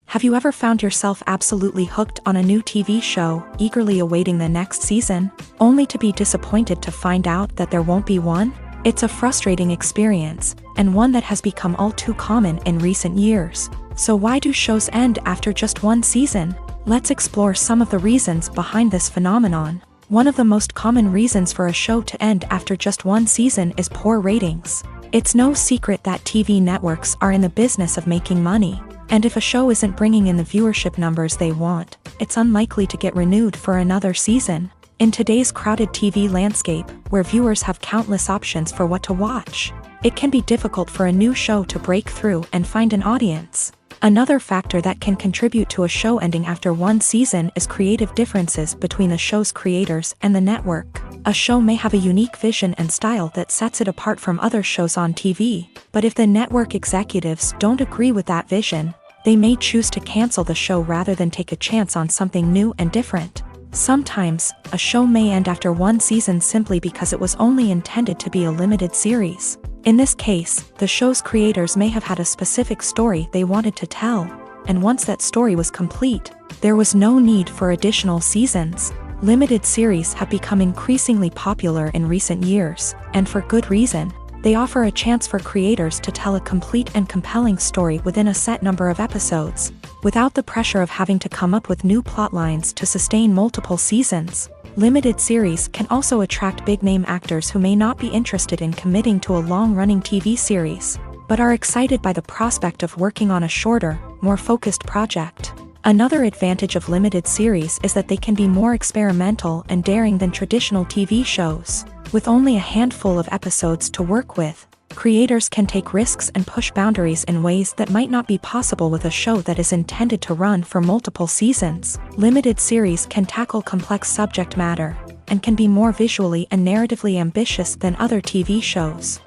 Have you ever found yourself absolutely hooked on a new TV show, eagerly awaiting the next season, only to be disappointed to find out that there won't be one? It's a frustrating experience, and one that has become all too common in recent years. So why do shows end after just one season? Let's explore some of the reasons behind this phenomenon. One of the most common reasons for a show to end after just one season is poor ratings. It's no secret that TV networks are in the business of making money. And if a show isn't bringing in the viewership numbers they want, it's unlikely to get renewed for another season. In today's crowded TV landscape, where viewers have countless options for what to watch, it can be difficult for a new show to break through and find an audience. Another factor that can contribute to a show ending after one season is creative differences between the show's creators and the network. A show may have a unique vision and style that sets it apart from other shows on TV, but if the network executives don't agree with that vision, they may choose to cancel the show rather than take a chance on something new and different. Sometimes, a show may end after one season simply because it was only intended to be a limited series. In this case, the show's creators may have had a specific story they wanted to tell, and once that story was complete, there was no need for additional seasons. Limited series have become increasingly popular in recent years, and for good reason. They offer a chance for creators to tell a complete and compelling story within a set number of episodes, without the pressure of having to come up with new plotlines to sustain multiple seasons. Limited series can also attract big-name actors who may not be interested in committing to a long-running TV series, but are excited by the prospect of working on a shorter, more focused project. Another advantage of limited series is that they can be more experimental and daring than traditional TV shows. With only a handful of episodes to work with, creators can take risks and push boundaries in ways that might not be possible with a show that is intended to run for multiple seasons. Limited series can tackle complex subject matter, and can be more visually and narratively ambitious than other TV shows.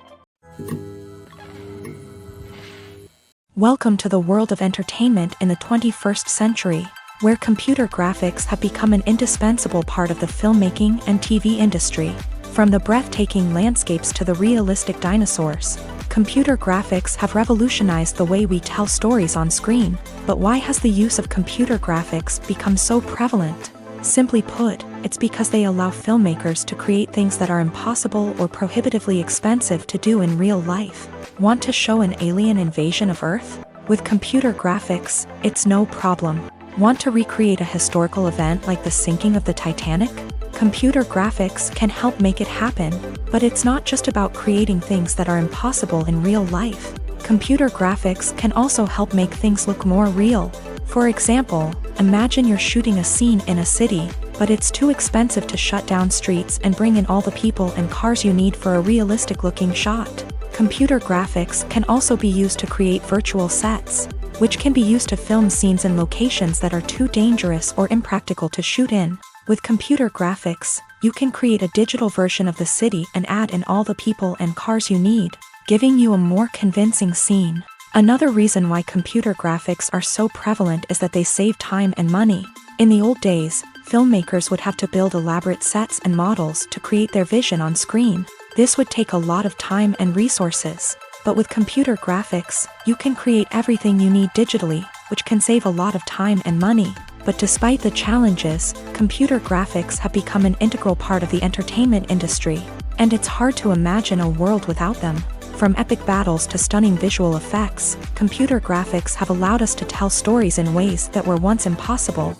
Welcome to the world of entertainment in the 21st century, where computer graphics have become an indispensable part of the filmmaking and TV industry. From the breathtaking landscapes to the realistic dinosaurs, computer graphics have revolutionized the way we tell stories on screen. But why has the use of computer graphics become so prevalent? Simply put, it's because they allow filmmakers to create things that are impossible or prohibitively expensive to do in real life. Want to show an alien invasion of Earth? With computer graphics, it's no problem. Want to recreate a historical event like the sinking of the Titanic? Computer graphics can help make it happen, but it's not just about creating things that are impossible in real life. Computer graphics can also help make things look more real. For example, imagine you're shooting a scene in a city, but it's too expensive to shut down streets and bring in all the people and cars you need for a realistic-looking shot. Computer graphics can also be used to create virtual sets, which can be used to film scenes in locations that are too dangerous or impractical to shoot in. With computer graphics, you can create a digital version of the city and add in all the people and cars you need, giving you a more convincing scene. Another reason why computer graphics are so prevalent is that they save time and money. In the old days, filmmakers would have to build elaborate sets and models to create their vision on screen. This would take a lot of time and resources. But with computer graphics, you can create everything you need digitally, which can save a lot of time and money. But despite the challenges, computer graphics have become an integral part of the entertainment industry. and it's hard to imagine a world without them. From epic battles to stunning visual effects, computer graphics have allowed us to tell stories in ways that were once impossible.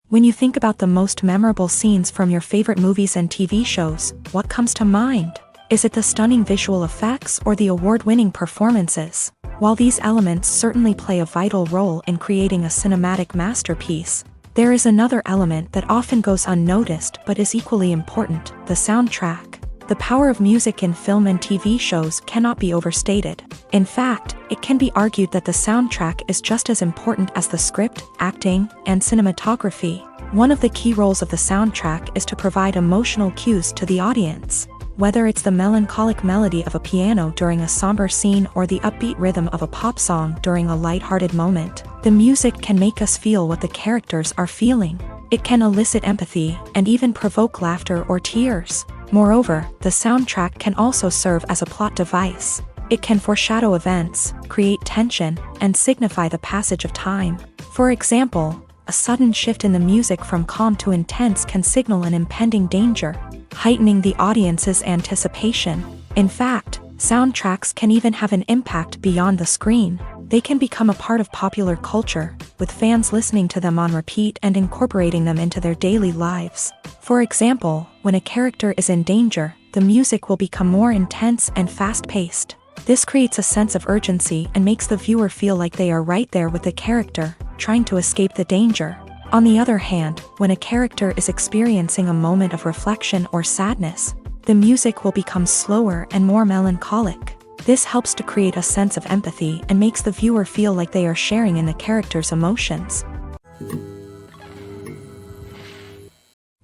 When you think about the most memorable scenes from your favorite movies and TV shows, what comes to mind? Is it the stunning visual effects or the award-winning performances? While these elements certainly play a vital role in creating a cinematic masterpiece, there is another element that often goes unnoticed but is equally important: the soundtrack. The power of music in film and TV shows cannot be overstated. In fact, it can be argued that the soundtrack is just as important as the script, acting, and cinematography. One of the key roles of the soundtrack is to provide emotional cues to the audience. Whether it's the melancholic melody of a piano during a somber scene or the upbeat rhythm of a pop song during a lighthearted moment, the music can make us feel what the characters are feeling. It can elicit empathy and even provoke laughter or tears. Moreover, the soundtrack can also serve as a plot device. It can foreshadow events, create tension, and signify the passage of time. For example, a sudden shift in the music from calm to intense can signal an impending danger, heightening the audience's anticipation. In fact, soundtracks can even have an impact beyond the screen. They can become a part of popular culture, with fans listening to them on repeat and incorporating them into their daily lives. For example, when a character is in danger, the music will become more intense and fast-paced. This creates a sense of urgency and makes the viewer feel like they are right there with the character, trying to escape the danger. On the other hand, when a character is experiencing a moment of reflection or sadness, the music will become slower and more melancholic. This helps to create a sense of empathy and makes the viewer feel like they are sharing in the character's emotions.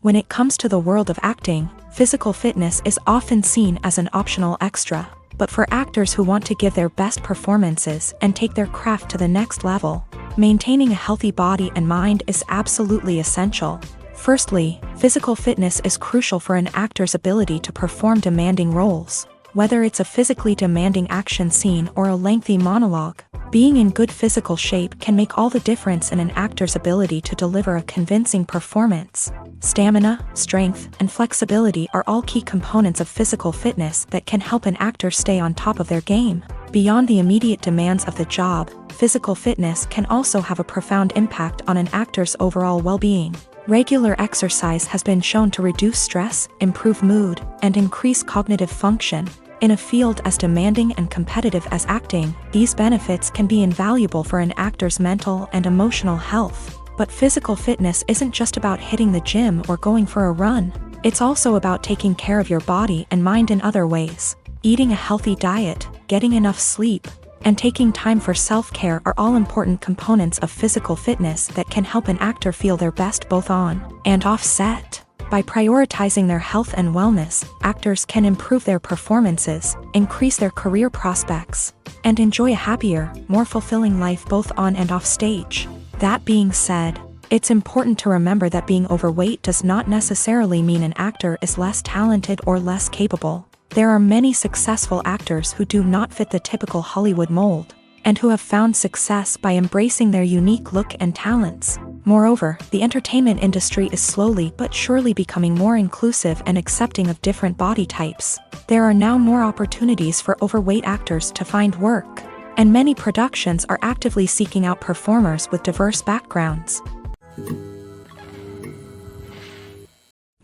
When it comes to the world of acting, physical fitness is often seen as an optional extra. But for actors who want to give their best performances and take their craft to the next level, maintaining a healthy body and mind is absolutely essential. Firstly, physical fitness is crucial for an actor's ability to perform demanding roles. Whether it's a physically demanding action scene or a lengthy monologue, being in good physical shape can make all the difference in an actor's ability to deliver a convincing performance. Stamina, strength, and flexibility are all key components of physical fitness that can help an actor stay on top of their game. Beyond the immediate demands of the job, physical fitness can also have a profound impact on an actor's overall well-being. Regular exercise has been shown to reduce stress, improve mood, and increase cognitive function. In a field as demanding and competitive as acting, these benefits can be invaluable for an actor's mental and emotional health. But physical fitness isn't just about hitting the gym or going for a run. It's also about taking care of your body and mind in other ways. Eating a healthy diet, getting enough sleep, and taking time for self-care are all important components of physical fitness that can help an actor feel their best both on and off set. By prioritizing their health and wellness, actors can improve their performances, increase their career prospects, and enjoy a happier, more fulfilling life both on and off stage. That being said, it's important to remember that being overweight does not necessarily mean an actor is less talented or less capable. There are many successful actors who do not fit the typical Hollywood mold, and who have found success by embracing their unique look and talents. Moreover, the entertainment industry is slowly but surely becoming more inclusive and accepting of different body types. There are now more opportunities for overweight actors to find work, and many productions are actively seeking out performers with diverse backgrounds.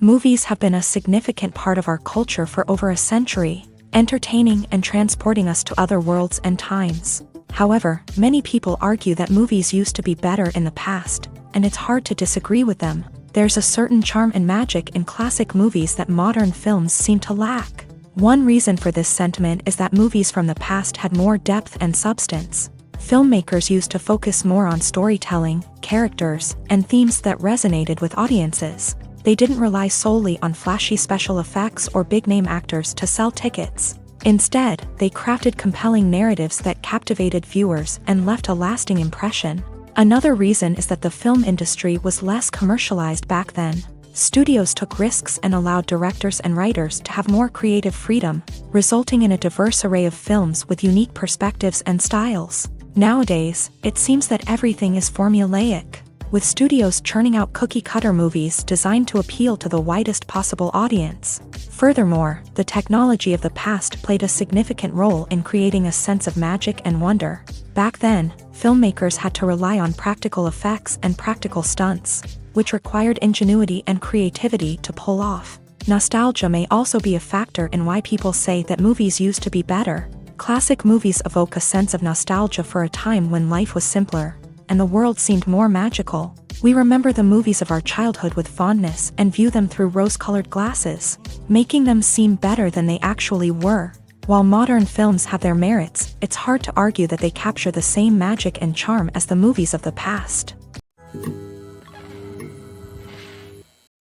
Movies have been a significant part of our culture for over a century, entertaining and transporting us to other worlds and times. However, many people argue that movies used to be better in the past, and it's hard to disagree with them. There's a certain charm and magic in classic movies that modern films seem to lack. One reason for this sentiment is that movies from the past had more depth and substance. Filmmakers used to focus more on storytelling, characters, and themes that resonated with audiences. They didn't rely solely on flashy special effects or big-name actors to sell tickets. Instead, they crafted compelling narratives that captivated viewers and left a lasting impression. Another reason is that the film industry was less commercialized back then. Studios took risks and allowed directors and writers to have more creative freedom, resulting in a diverse array of films with unique perspectives and styles. Nowadays, it seems that everything is formulaic. with studios churning out cookie-cutter movies designed to appeal to the widest possible audience. Furthermore, the technology of the past played a significant role in creating a sense of magic and wonder. Back then, filmmakers had to rely on practical effects and practical stunts, which required ingenuity and creativity to pull off. Nostalgia may also be a factor in why people say that movies used to be better. Classic movies evoke a sense of nostalgia for a time when life was simpler, and the world seemed more magical. We remember the movies of our childhood with fondness and view them through rose-colored glasses, making them seem better than they actually were. While modern films have their merits, it's hard to argue that they capture the same magic and charm as the movies of the past.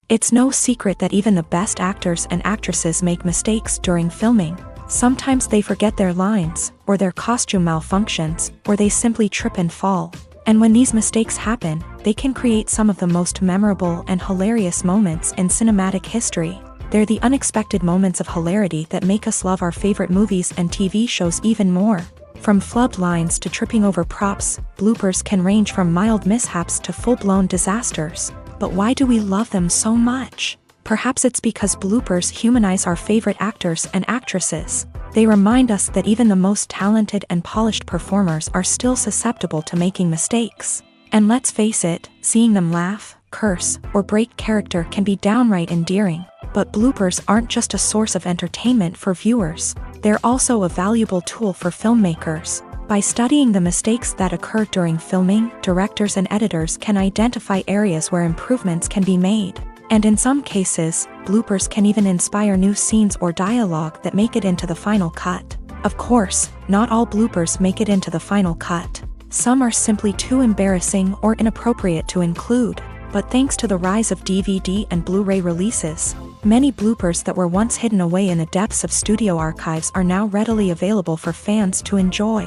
It's no secret that even the best actors and actresses make mistakes during filming. Sometimes they forget their lines, or their costume malfunctions, or they simply trip and fall. And when these mistakes happen, they can create some of the most memorable and hilarious moments in cinematic history. They're the unexpected moments of hilarity that make us love our favorite movies and TV shows even more. From flubbed lines to tripping over props, bloopers can range from mild mishaps to full-blown disasters. But why do we love them so much? Perhaps it's because bloopers humanize our favorite actors and actresses. They remind us that even the most talented and polished performers are still susceptible to making mistakes. And let's face it, seeing them laugh, curse, or break character can be downright endearing. But bloopers aren't just a source of entertainment for viewers. They're also a valuable tool for filmmakers. By studying the mistakes that occur during filming, directors and editors can identify areas where improvements can be made. And in some cases, bloopers can even inspire new scenes or dialogue that make it into the final cut. Of course, not all bloopers make it into the final cut. Some are simply too embarrassing or inappropriate to include. But thanks to the rise of DVD and Blu-ray releases, many bloopers that were once hidden away in the depths of studio archives are now readily available for fans to enjoy.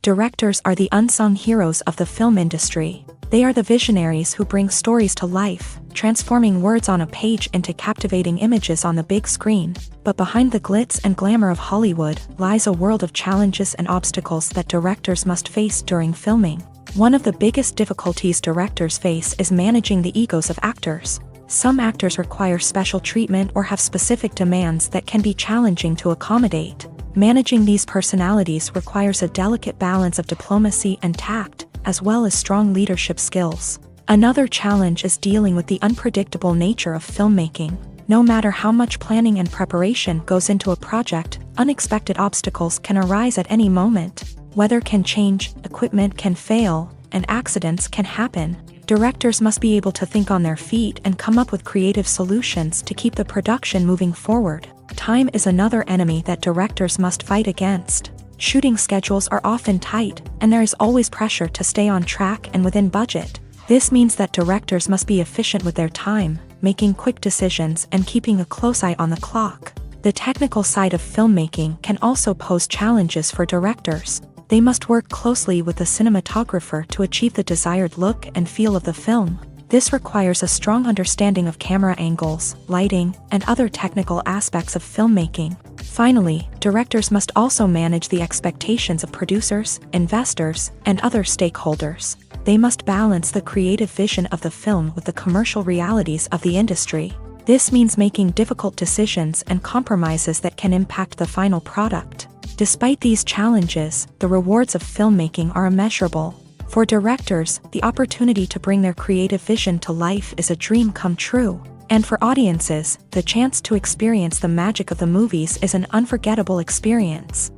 Directors are the unsung heroes of the film industry. They are the visionaries who bring stories to life, transforming words on a page into captivating images on the big screen. But behind the glitz and glamour of Hollywood lies a world of challenges and obstacles that directors must face during filming. One of the biggest difficulties directors face is managing the egos of actors. Some actors require special treatment or have specific demands that can be challenging to accommodate. Managing these personalities requires a delicate balance of diplomacy and tact, as well as strong leadership skills. Another challenge is dealing with the unpredictable nature of filmmaking. No matter how much planning and preparation goes into a project, unexpected obstacles can arise at any moment. Weather can change, equipment can fail, and accidents can happen. Directors must be able to think on their feet and come up with creative solutions to keep the production moving forward. Time is another enemy that directors must fight against. Shooting schedules are often tight, and there is always pressure to stay on track and within budget. This means that directors must be efficient with their time, making quick decisions and keeping a close eye on the clock. The technical side of filmmaking can also pose challenges for directors. They must work closely with the cinematographer to achieve the desired look and feel of the film. This requires a strong understanding of camera angles, lighting, and other technical aspects of filmmaking. Finally, directors must also manage the expectations of producers, investors, and other stakeholders. They must balance the creative vision of the film with the commercial realities of the industry. This means making difficult decisions and compromises that can impact the final product. Despite these challenges, the rewards of filmmaking are immeasurable. For directors, the opportunity to bring their creative vision to life is a dream come true. And for audiences, the chance to experience the magic of the movies is an unforgettable experience.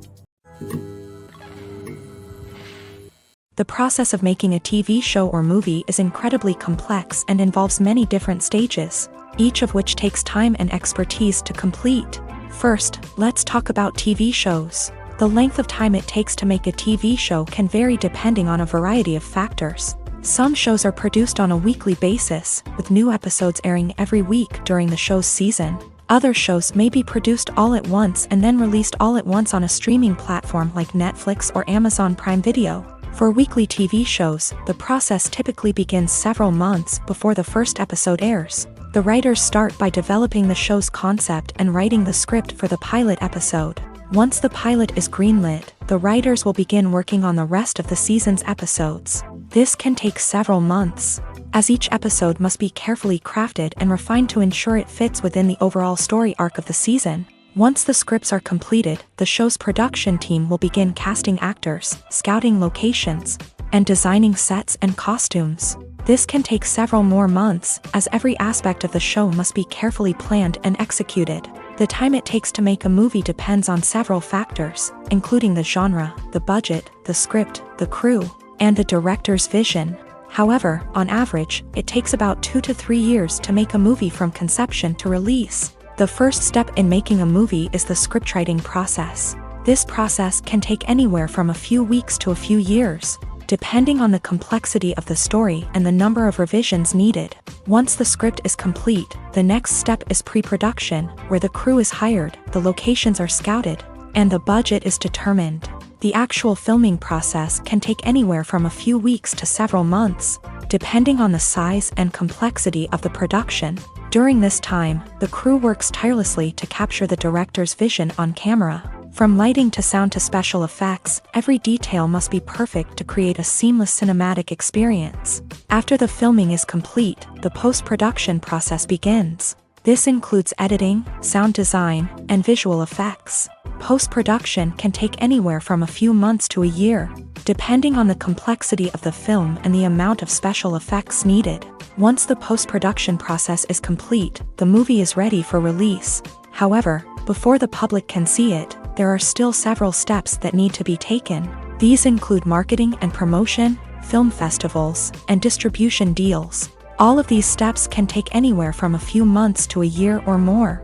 The process of making a TV show or movie is incredibly complex and involves many different stages, each of which takes time and expertise to complete. First, let's talk about TV shows. The length of time it takes to make a TV show can vary depending on a variety of factors. Some shows are produced on a weekly basis, with new episodes airing every week during the show's season. Other shows may be produced all at once and then released all at once on a streaming platform like Netflix or Amazon Prime Video. For weekly TV shows, the process typically begins several months before the first episode airs. The writers start by developing the show's concept and writing the script for the pilot episode. Once the pilot is greenlit, the writers will begin working on the rest of the season's episodes. This can take several months, as each episode must be carefully crafted and refined to ensure it fits within the overall story arc of the season. Once the scripts are completed, the show's production team will begin casting actors, scouting locations, and designing sets and costumes. This can take several more months, as every aspect of the show must be carefully planned and executed. The time it takes to make a movie depends on several factors, including the genre, the budget, the script, the crew, and the director's vision. However, on average, it takes about 2 to 3 years to make a movie from conception to release. The first step in making a movie is the scriptwriting process. This process can take anywhere from a few weeks to a few years, depending on the complexity of the story and the number of revisions needed. Once the script is complete, the next step is pre-production, where the crew is hired, the locations are scouted, and the budget is determined. The actual filming process can take anywhere from a few weeks to several months, depending on the size and complexity of the production. During this time, the crew works tirelessly to capture the director's vision on camera. From lighting to sound to special effects, every detail must be perfect to create a seamless cinematic experience. After the filming is complete, the post-production process begins. This includes editing, sound design, and visual effects. Post-production can take anywhere from a few months to a year, depending on the complexity of the film and the amount of special effects needed. Once the post-production process is complete, the movie is ready for release. However, before the public can see it, there are still several steps that need to be taken. These include marketing and promotion, film festivals, and distribution deals. All of these steps can take anywhere from a few months to a year or more.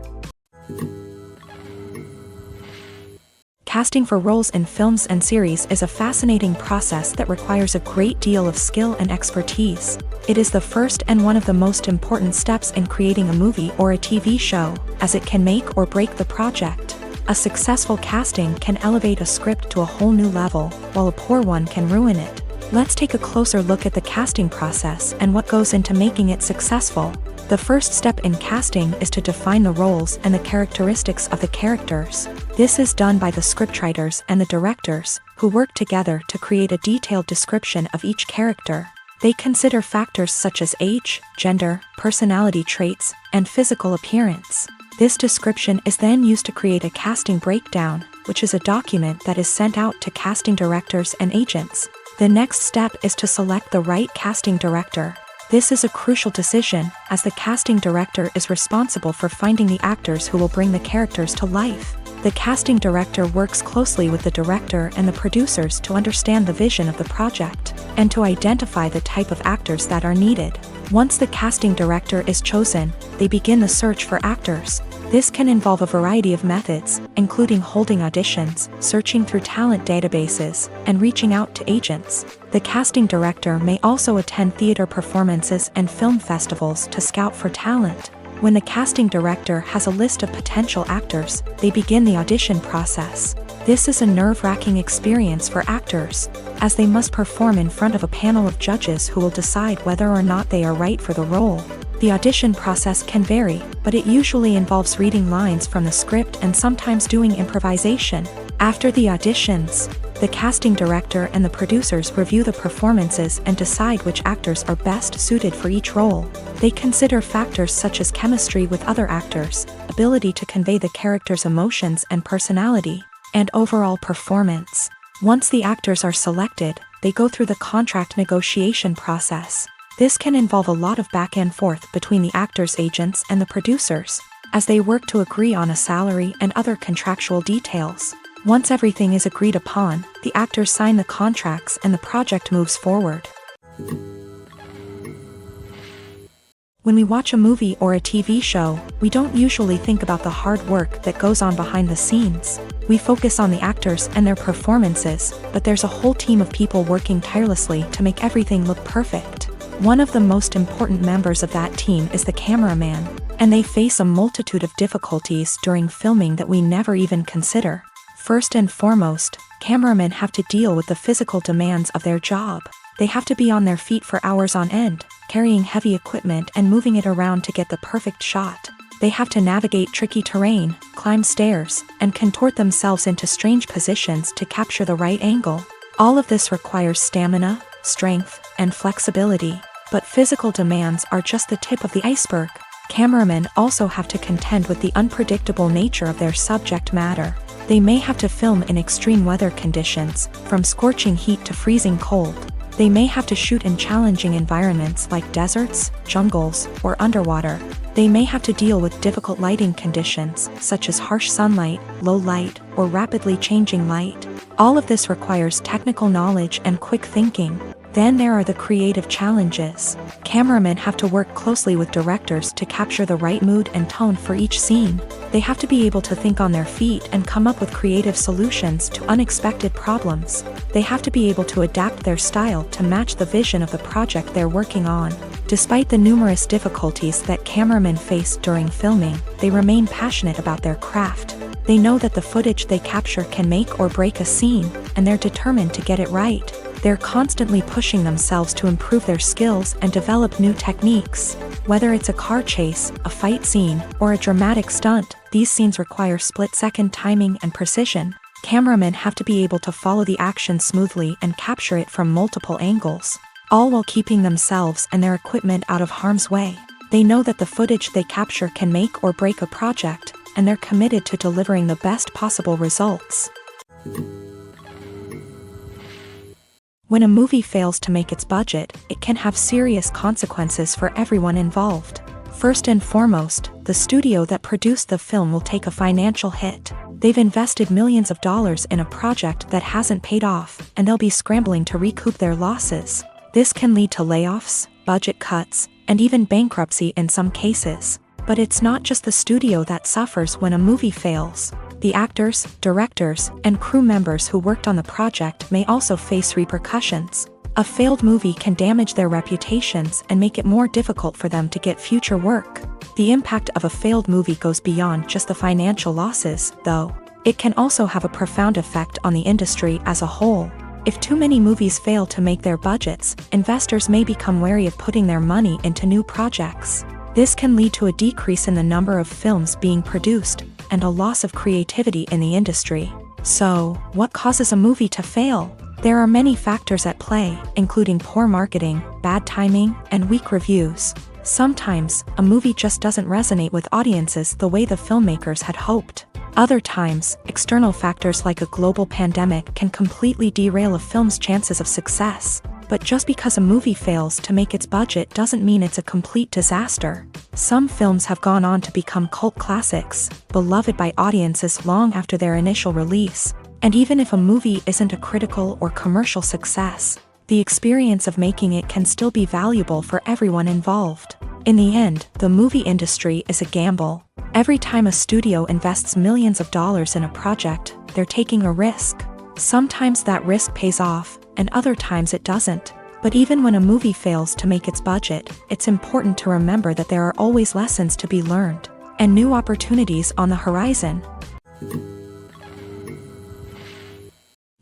Casting for roles in films and series is a fascinating process that requires a great deal of skill and expertise. It is the first and one of the most important steps in creating a movie or a TV show, as it can make or break the project. A successful casting can elevate a script to a whole new level, while a poor one can ruin it. Let's take a closer look at the casting process and what goes into making it successful. The first step in casting is to define the roles and the characteristics of the characters. This is done by the scriptwriters and the directors, who work together to create a detailed description of each character. They consider factors such as age, gender, personality traits, and physical appearance. This description is then used to create a casting breakdown, which is a document that is sent out to casting directors and agents. The next step is to select the right casting director. This is a crucial decision, as the casting director is responsible for finding the actors who will bring the characters to life. The casting director works closely with the director and the producers to understand the vision of the project, and to identify the type of actors that are needed. Once the casting director is chosen, they begin the search for actors. This can involve a variety of methods, including holding auditions, searching through talent databases, and reaching out to agents. The casting director may also attend theater performances and film festivals to scout for talent. When the casting director has a list of potential actors, they begin the audition process. This is a nerve-wracking experience for actors, as they must perform in front of a panel of judges who will decide whether or not they are right for the role. The audition process can vary, but it usually involves reading lines from the script and sometimes doing improvisation. After the auditions, the casting director and the producers review the performances and decide which actors are best suited for each role. They consider factors such as chemistry with other actors, ability to convey the character's emotions and personality, and overall performance. Once the actors are selected, they go through the contract negotiation process. This can involve a lot of back and forth between the actors' agents and the producers, as they work to agree on a salary and other contractual details. Once everything is agreed upon, the actors sign the contracts and the project moves forward. When we watch a movie or a TV show, we don't usually think about the hard work that goes on behind the scenes. We focus on the actors and their performances, but there's a whole team of people working tirelessly to make everything look perfect. One of the most important members of that team is the cameraman, and they face a multitude of difficulties during filming that we never even consider. First and foremost, cameramen have to deal with the physical demands of their job. They have to be on their feet for hours on end, carrying heavy equipment and moving it around to get the perfect shot. They have to navigate tricky terrain, climb stairs, and contort themselves into strange positions to capture the right angle. All of this requires stamina, strength, and flexibility. But physical demands are just the tip of the iceberg. Cameramen also have to contend with the unpredictable nature of their subject matter. They may have to film in extreme weather conditions, from scorching heat to freezing cold. They may have to shoot in challenging environments like deserts, jungles, or underwater. They may have to deal with difficult lighting conditions, such as harsh sunlight, low light, or rapidly changing light. All of this requires technical knowledge and quick thinking. Then there are the creative challenges. Cameramen have to work closely with directors to capture the right mood and tone for each scene. They have to be able to think on their feet and come up with creative solutions to unexpected problems. They have to be able to adapt their style to match the vision of the project they're working on. Despite the numerous difficulties that cameramen face during filming, they remain passionate about their craft. They know that the footage they capture can make or break a scene, and they're determined to get it right. They're constantly pushing themselves to improve their skills and develop new techniques. Whether it's a car chase, a fight scene, or a dramatic stunt, these scenes require split-second timing and precision. Cameramen have to be able to follow the action smoothly and capture it from multiple angles, all while keeping themselves and their equipment out of harm's way. They know that the footage they capture can make or break a project, and they're committed to delivering the best possible results. When a movie fails to make its budget, it can have serious consequences for everyone involved. First and foremost, the studio that produced the film will take a financial hit. They've invested millions of dollars in a project that hasn't paid off, and they'll be scrambling to recoup their losses. This can lead to layoffs, budget cuts, and even bankruptcy in some cases. But it's not just the studio that suffers when a movie fails. The actors, directors, and crew members who worked on the project may also face repercussions. A failed movie can damage their reputations and make it more difficult for them to get future work. The impact of a failed movie goes beyond just the financial losses, though. It can also have a profound effect on the industry as a whole. If too many movies fail to make their budgets, investors may become wary of putting their money into new projects. This can lead to a decrease in the number of films being produced, and a loss of creativity in the industry. So, what causes a movie to fail? There are many factors at play, including poor marketing, bad timing, and weak reviews. Sometimes, a movie just doesn't resonate with audiences the way the filmmakers had hoped. Other times, external factors like a global pandemic can completely derail a film's chances of success. But just because a movie fails to make its budget doesn't mean it's a complete disaster. Some films have gone on to become cult classics, beloved by audiences long after their initial release. And even if a movie isn't a critical or commercial success, the experience of making it can still be valuable for everyone involved. In the end, the movie industry is a gamble. Every time a studio invests millions of dollars in a project, they're taking a risk. Sometimes that risk pays off, and other times it doesn't. But even when a movie fails to make its budget, it's important to remember that there are always lessons to be learned, and new opportunities on the horizon.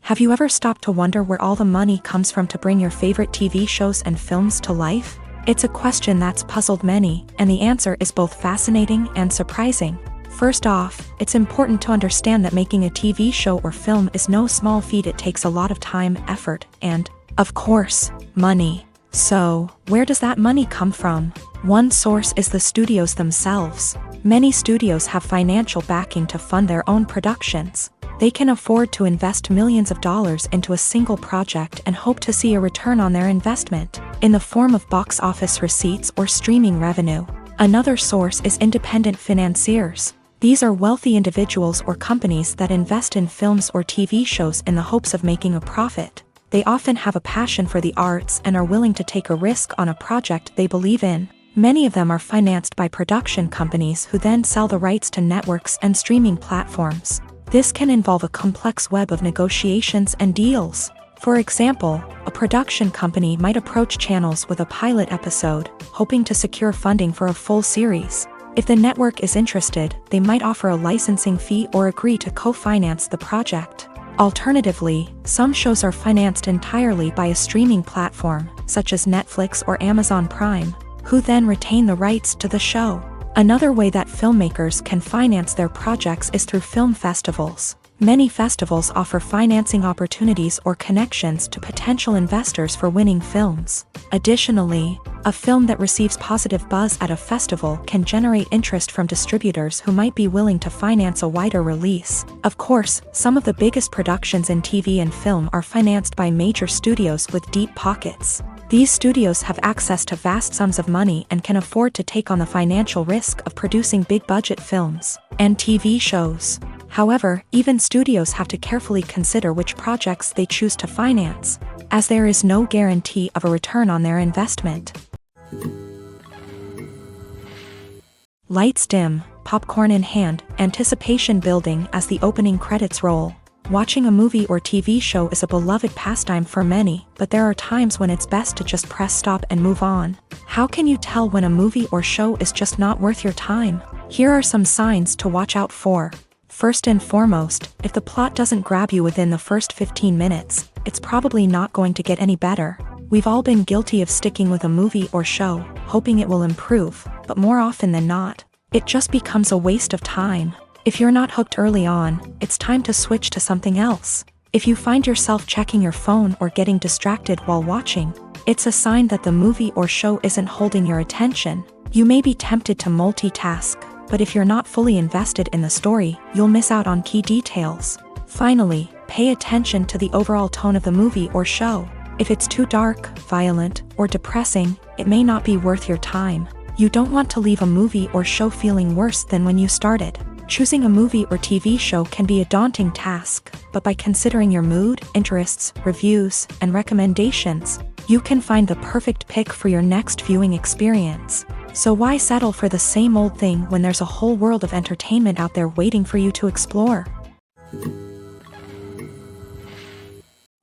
Have you ever stopped to wonder where all the money comes from to bring your favorite TV shows and films to life? It's a question that's puzzled many, and the answer is both fascinating and surprising. First off, it's important to understand that making a TV show or film is no small feat. It takes a lot of time, effort, and, of course, money. So, where does that money come from? One source is the studios themselves. Many studios have financial backing to fund their own productions. They can afford to invest millions of dollars into a single project and hope to see a return on their investment, in the form of box office receipts or streaming revenue. Another source is independent financiers. These are wealthy individuals or companies that invest in films or TV shows in the hopes of making a profit. They often have a passion for the arts and are willing to take a risk on a project they believe in. Many of them are financed by production companies who then sell the rights to networks and streaming platforms. This can involve a complex web of negotiations and deals. For example, a production company might approach channels with a pilot episode, hoping to secure funding for a full series. If the network is interested, they might offer a licensing fee or agree to co-finance the project. Alternatively, some shows are financed entirely by a streaming platform, such as Netflix or Amazon Prime, who then retain the rights to the show. Another way that filmmakers can finance their projects is through film festivals. Many festivals offer financing opportunities or connections to potential investors for winning films. Additionally, a film that receives positive buzz at a festival can generate interest from distributors who might be willing to finance a wider release. Of course, some of the biggest productions in TV and film are financed by major studios with deep pockets. These studios have access to vast sums of money and can afford to take on the financial risk of producing big-budget films and TV shows. However, even studios have to carefully consider which projects they choose to finance, as there is no guarantee of a return on their investment. Lights dim, popcorn in hand, anticipation building as the opening credits roll. Watching a movie or TV show is a beloved pastime for many, but there are times when it's best to just press stop and move on. How can you tell when a movie or show is just not worth your time? Here are some signs to watch out for. First and foremost, if the plot doesn't grab you within the first 15 minutes, it's probably not going to get any better. We've all been guilty of sticking with a movie or show, hoping it will improve, but more often than not, it just becomes a waste of time. If you're not hooked early on, it's time to switch to something else. If you find yourself checking your phone or getting distracted while watching, it's a sign that the movie or show isn't holding your attention. You may be tempted to multitask, but if you're not fully invested in the story, you'll miss out on key details. Finally, pay attention to the overall tone of the movie or show. If it's too dark, violent, or depressing, it may not be worth your time. You don't want to leave a movie or show feeling worse than when you started. Choosing a movie or TV show can be a daunting task, but by considering your mood, interests, reviews, and recommendations, you can find the perfect pick for your next viewing experience. So why settle for the same old thing when there's a whole world of entertainment out there waiting for you to explore?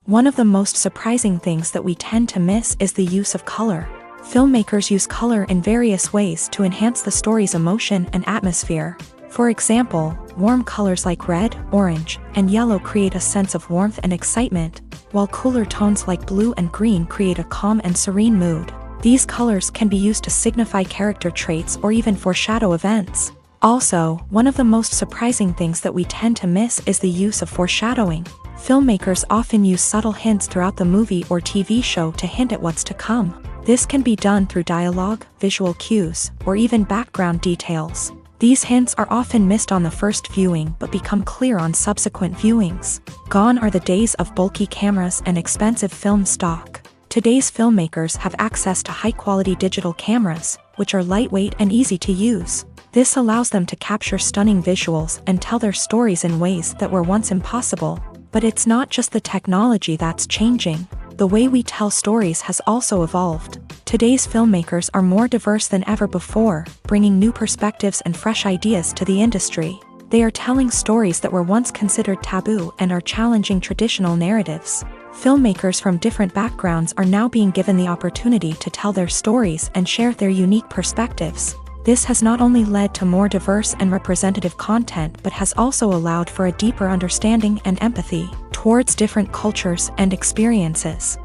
One of the most surprising things that we tend to miss is the use of color. Filmmakers use color in various ways to enhance the story's emotion and atmosphere. For example, warm colors like red, orange, and yellow create a sense of warmth and excitement, while cooler tones like blue and green create a calm and serene mood. These colors can be used to signify character traits or even foreshadow events. Also, one of the most surprising things that we tend to miss is the use of foreshadowing. Filmmakers often use subtle hints throughout the movie or TV show to hint at what's to come. This can be done through dialogue, visual cues, or even background details. These hints are often missed on the first viewing but become clear on subsequent viewings. Gone are the days of bulky cameras and expensive film stock. Today's filmmakers have access to high-quality digital cameras, which are lightweight and easy to use. This allows them to capture stunning visuals and tell their stories in ways that were once impossible. But it's not just the technology that's changing. The way we tell stories has also evolved. Today's filmmakers are more diverse than ever before, bringing new perspectives and fresh ideas to the industry. They are telling stories that were once considered taboo and are challenging traditional narratives. Filmmakers from different backgrounds are now being given the opportunity to tell their stories and share their unique perspectives. This has not only led to more diverse and representative content but has also allowed for a deeper understanding and empathy towards different cultures and experiences.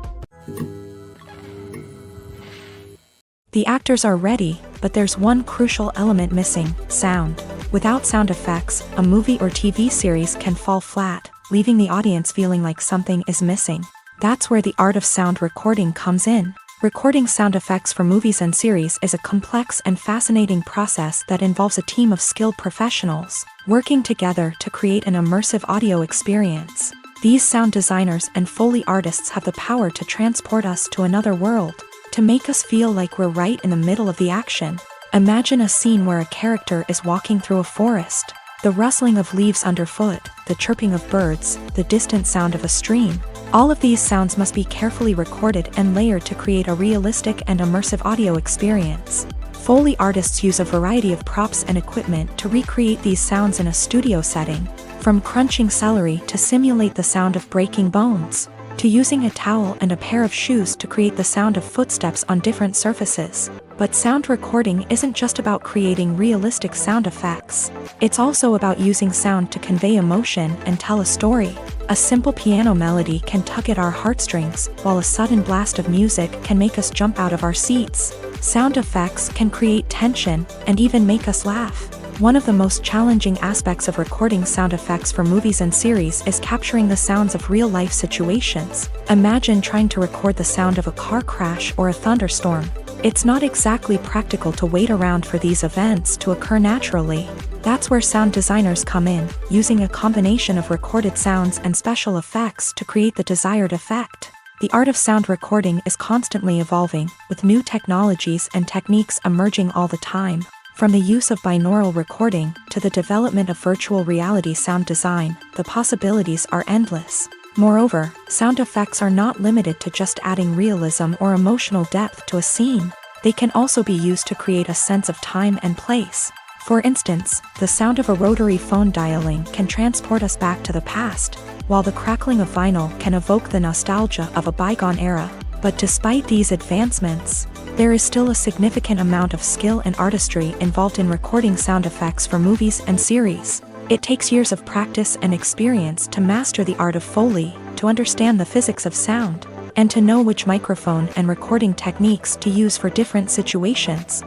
The actors are ready, but there's one crucial element missing: sound. Without sound effects, a movie or TV series can fall flat, leaving the audience feeling like something is missing. That's where the art of sound recording comes in. Recording sound effects for movies and series is a complex and fascinating process that involves a team of skilled professionals working together to create an immersive audio experience. These sound designers and Foley artists have the power to transport us to another world, to make us feel like we're right in the middle of the action. Imagine a scene where a character is walking through a forest. The rustling of leaves underfoot, the chirping of birds, the distant sound of a stream. All of these sounds must be carefully recorded and layered to create a realistic and immersive audio experience. Foley artists use a variety of props and equipment to recreate these sounds in a studio setting, from crunching celery to simulate the sound of breaking bones, to using a towel and a pair of shoes to create the sound of footsteps on different surfaces. But sound recording isn't just about creating realistic sound effects. It's also about using sound to convey emotion and tell a story. A simple piano melody can tug at our heartstrings, while a sudden blast of music can make us jump out of our seats. Sound effects can create tension and even make us laugh. One of the most challenging aspects of recording sound effects for movies and series is capturing the sounds of real-life situations. Imagine trying to record the sound of a car crash or a thunderstorm. It's not exactly practical to wait around for these events to occur naturally. That's where sound designers come in, using a combination of recorded sounds and special effects to create the desired effect. The art of sound recording is constantly evolving, with new technologies and techniques emerging all the time. From the use of binaural recording to the development of virtual reality sound design, the possibilities are endless. Moreover, sound effects are not limited to just adding realism or emotional depth to a scene. They can also be used to create a sense of time and place. For instance, the sound of a rotary phone dialing can transport us back to the past, while the crackling of vinyl can evoke the nostalgia of a bygone era. But despite these advancements, there is still a significant amount of skill and artistry involved in recording sound effects for movies and series. It takes years of practice and experience to master the art of Foley, to understand the physics of sound, and to know which microphone and recording techniques to use for different situations.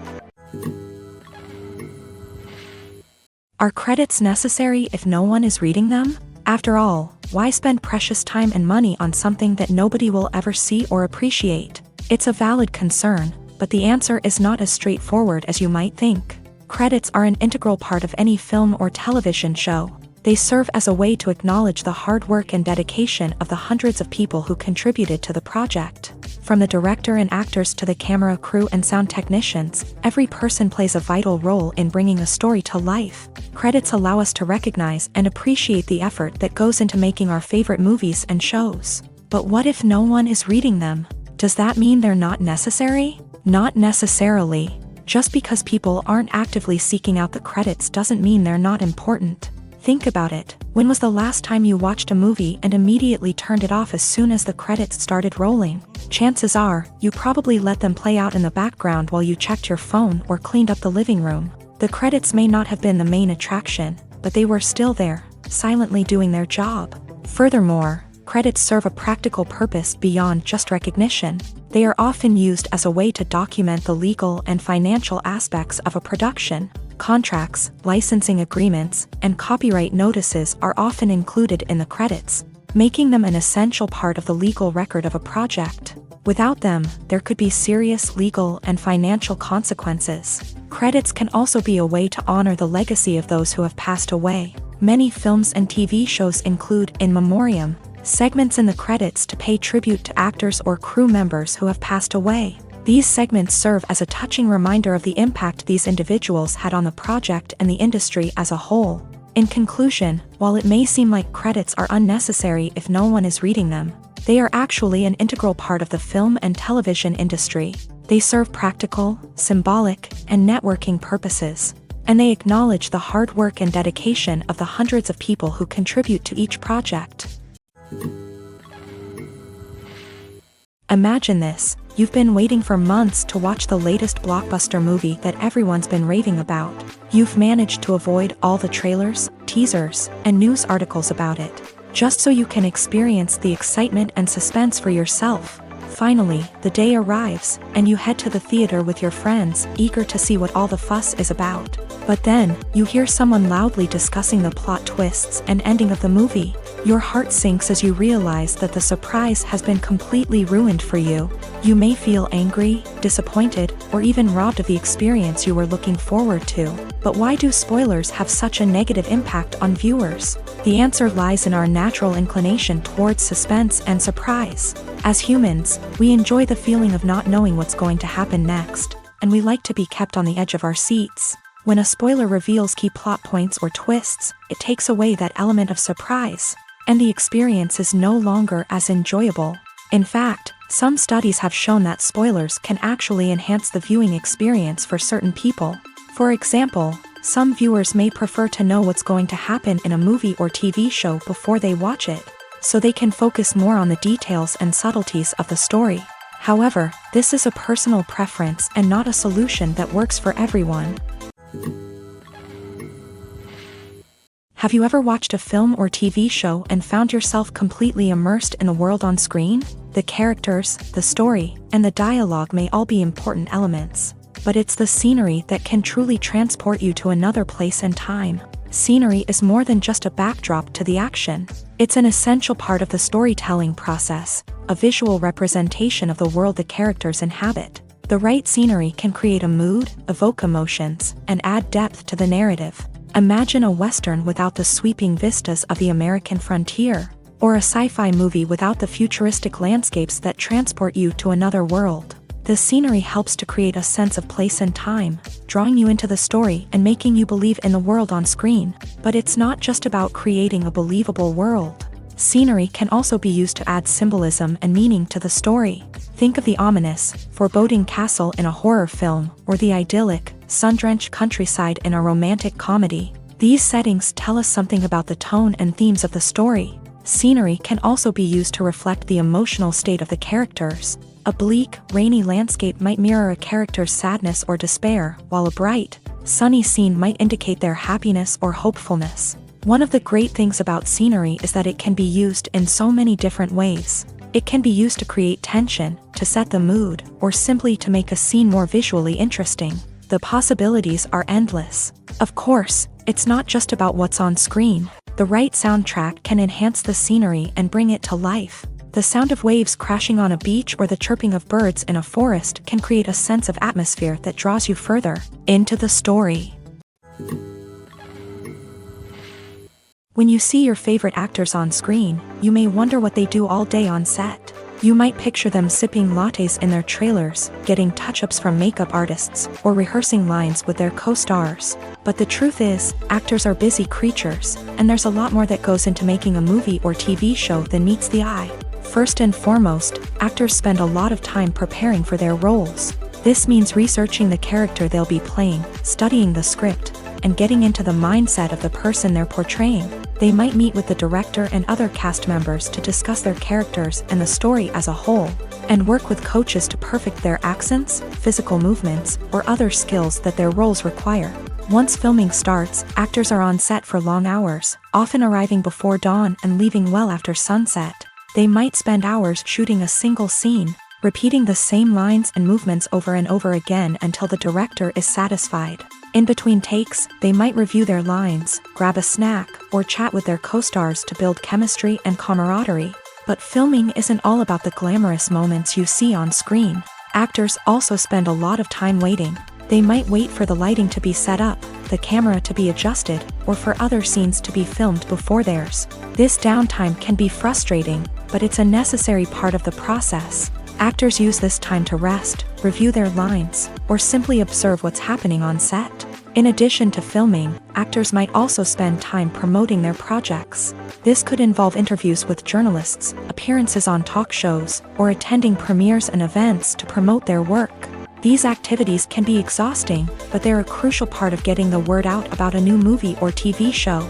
Are credits necessary if no one is reading them? After all, why spend precious time and money on something that nobody will ever see or appreciate? It's a valid concern, but the answer is not as straightforward as you might think. Credits are an integral part of any film or television show. They serve as a way to acknowledge the hard work and dedication of the hundreds of people who contributed to the project. From the director and actors to the camera crew and sound technicians, every person plays a vital role in bringing a story to life. Credits allow us to recognize and appreciate the effort that goes into making our favorite movies and shows. But what if no one is reading them? Does that mean they're not necessary? Not necessarily. Just because people aren't actively seeking out the credits doesn't mean they're not important. Think about it. When was the last time you watched a movie and immediately turned it off as soon as the credits started rolling? Chances are, you probably let them play out in the background while you checked your phone or cleaned up the living room. The credits may not have been the main attraction, but they were still there, silently doing their job. Furthermore, credits serve a practical purpose beyond just recognition. They are often used as a way to document the legal and financial aspects of a production. Contracts, licensing agreements, and copyright notices are often included in the credits, making them an essential part of the legal record of a project. Without them, there could be serious legal and financial consequences. Credits can also be a way to honor the legacy of those who have passed away. Many films and TV shows include in memoriam segments in the credits to pay tribute to actors or crew members who have passed away. These segments serve as a touching reminder of the impact these individuals had on the project and the industry as a whole. In conclusion, while it may seem like credits are unnecessary if no one is reading them, they are actually an integral part of the film and television industry. They serve practical, symbolic, and networking purposes, and they acknowledge the hard work and dedication of the hundreds of people who contribute to each project. Imagine this. You've been waiting for months to watch the latest blockbuster movie that everyone's been raving about. You've managed to avoid all the trailers, teasers, and news articles about it, just so you can experience the excitement and suspense for yourself. Finally, the day arrives, and you head to the theater with your friends, eager to see what all the fuss is about. But then, you hear someone loudly discussing the plot twists and ending of the movie. Your heart sinks as you realize that the surprise has been completely ruined for you. You may feel angry, disappointed, or even robbed of the experience you were looking forward to. But why do spoilers have such a negative impact on viewers? The answer lies in our natural inclination towards suspense and surprise. As humans, we enjoy the feeling of not knowing what's going to happen next, and we like to be kept on the edge of our seats. When a spoiler reveals key plot points or twists, it takes away that element of surprise, and the experience is no longer as enjoyable. In fact, some studies have shown that spoilers can actually enhance the viewing experience for certain people. For example, some viewers may prefer to know what's going to happen in a movie or TV show before they watch it, so they can focus more on the details and subtleties of the story. However, this is a personal preference and not a solution that works for everyone. Have you ever watched a film or TV show and found yourself completely immersed in the world on screen? The characters, the story, and the dialogue may all be important elements, but it's the scenery that can truly transport you to another place and time. Scenery is more than just a backdrop to the action. It's an essential part of the storytelling process, a visual representation of the world the characters inhabit. The right scenery can create a mood, evoke emotions, and add depth to the narrative. Imagine a Western without the sweeping vistas of the American frontier, or a sci-fi movie without the futuristic landscapes that transport you to another world. The scenery helps to create a sense of place and time, drawing you into the story and making you believe in the world on screen. But it's not just about creating a believable world. Scenery can also be used to add symbolism and meaning to the story. Think of the ominous, foreboding castle in a horror film, or the idyllic, sun-drenched countryside in a romantic comedy. These settings tell us something about the tone and themes of the story. Scenery can also be used to reflect the emotional state of the characters. A bleak, rainy landscape might mirror a character's sadness or despair, while a bright, sunny scene might indicate their happiness or hopefulness. One of the great things about scenery is that it can be used in so many different ways. It can be used to create tension, to set the mood, or simply to make a scene more visually interesting. The possibilities are endless. Of course, it's not just about what's on screen. The right soundtrack can enhance the scenery and bring it to life. The sound of waves crashing on a beach or the chirping of birds in a forest can create a sense of atmosphere that draws you further into the story. When you see your favorite actors on screen, you may wonder what they do all day on set. You might picture them sipping lattes in their trailers, getting touch-ups from makeup artists, or rehearsing lines with their co-stars. But the truth is, actors are busy creatures, and there's a lot more that goes into making a movie or TV show than meets the eye. First and foremost, actors spend a lot of time preparing for their roles. This means researching the character they'll be playing, studying the script, and getting into the mindset of the person they're portraying. They might meet with the director and other cast members to discuss their characters and the story as a whole, and work with coaches to perfect their accents, physical movements, or other skills that their roles require. Once filming starts, actors are on set for long hours, often arriving before dawn and leaving well after sunset. They might spend hours shooting a single scene, repeating the same lines and movements over and over again until the director is satisfied. In between takes, they might review their lines, grab a snack, or chat with their co-stars to build chemistry and camaraderie. But filming isn't all about the glamorous moments you see on screen. Actors also spend a lot of time waiting. They might wait for the lighting to be set up, the camera to be adjusted, or for other scenes to be filmed before theirs. This downtime can be frustrating, but it's a necessary part of the process. Actors use this time to rest, review their lines, or simply observe what's happening on set. In addition to filming, actors might also spend time promoting their projects. This could involve interviews with journalists, appearances on talk shows, or attending premieres and events to promote their work. These activities can be exhausting, but they're a crucial part of getting the word out about a new movie or TV show.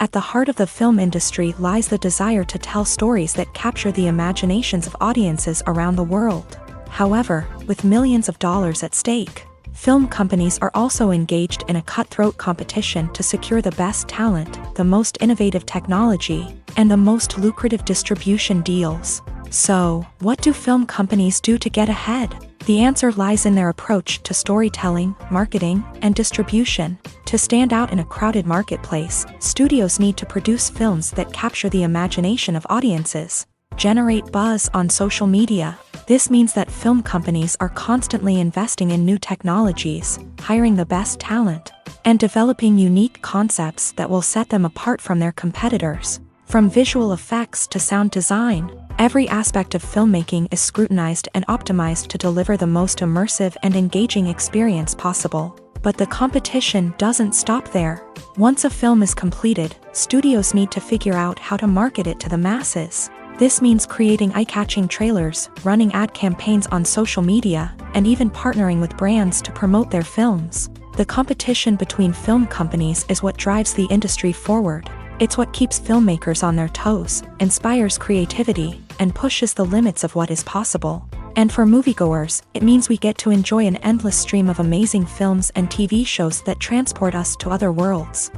At the heart of the film industry lies the desire to tell stories that capture the imaginations of audiences around the world. However, with millions of dollars at stake, film companies are also engaged in a cutthroat competition to secure the best talent, the most innovative technology, and the most lucrative distribution deals. So, what do film companies do to get ahead? The answer lies in their approach to storytelling, marketing, and distribution. To stand out in a crowded marketplace, studios need to produce films that capture the imagination of audiences, generate buzz on social media. This means that film companies are constantly investing in new technologies, hiring the best talent, and developing unique concepts that will set them apart from their competitors. From visual effects to sound design, every aspect of filmmaking is scrutinized and optimized to deliver the most immersive and engaging experience possible. But the competition doesn't stop there. Once a film is completed, studios need to figure out how to market it to the masses. This means creating eye-catching trailers, running ad campaigns on social media, and even partnering with brands to promote their films. The competition between film companies is what drives the industry forward. It's what keeps filmmakers on their toes, inspires creativity, and pushes the limits of what is possible. And for moviegoers, it means we get to enjoy an endless stream of amazing films and TV shows that transport us to other worlds.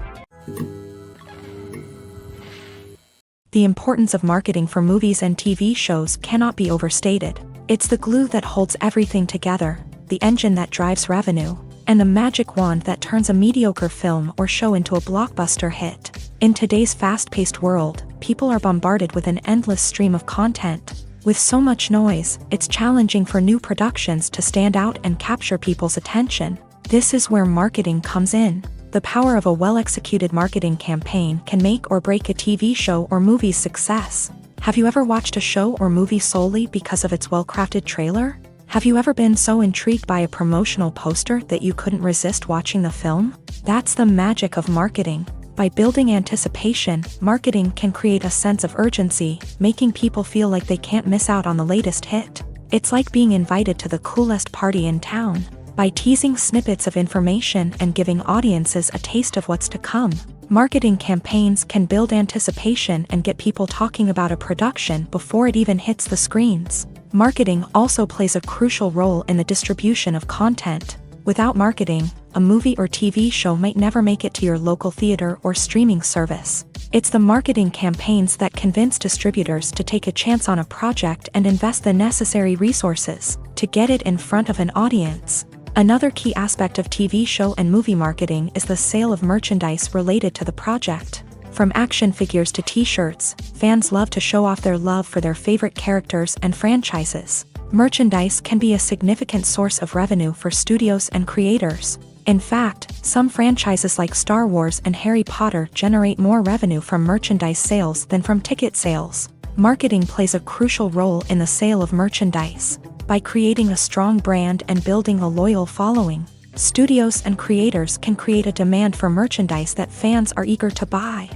The importance of marketing for movies and TV shows cannot be overstated. It's the glue that holds everything together, the engine that drives revenue, and the magic wand that turns a mediocre film or show into a blockbuster hit. In today's fast-paced world, people are bombarded with an endless stream of content. With so much noise, it's challenging for new productions to stand out and capture people's attention. This is where marketing comes in. The power of a well-executed marketing campaign can make or break a TV show or movie's success. Have you ever watched a show or movie solely because of its well-crafted trailer? Have you ever been so intrigued by a promotional poster that you couldn't resist watching the film? That's the magic of marketing. By building anticipation, marketing can create a sense of urgency, making people feel like they can't miss out on the latest hit. It's like being invited to the coolest party in town. By teasing snippets of information and giving audiences a taste of what's to come, marketing campaigns can build anticipation and get people talking about a production before it even hits the screens. Marketing also plays a crucial role in the distribution of content. Without marketing, a movie or TV show might never make it to your local theater or streaming service. It's the marketing campaigns that convince distributors to take a chance on a project and invest the necessary resources to get it in front of an audience. Another key aspect of TV show and movie marketing is the sale of merchandise related to the project. From action figures to t-shirts, fans love to show off their love for their favorite characters and franchises. Merchandise can be a significant source of revenue for studios and creators. In fact, some franchises like Star Wars and Harry Potter generate more revenue from merchandise sales than from ticket sales. Marketing plays a crucial role in the sale of merchandise. By creating a strong brand and building a loyal following, studios and creators can create a demand for merchandise that fans are eager to buy.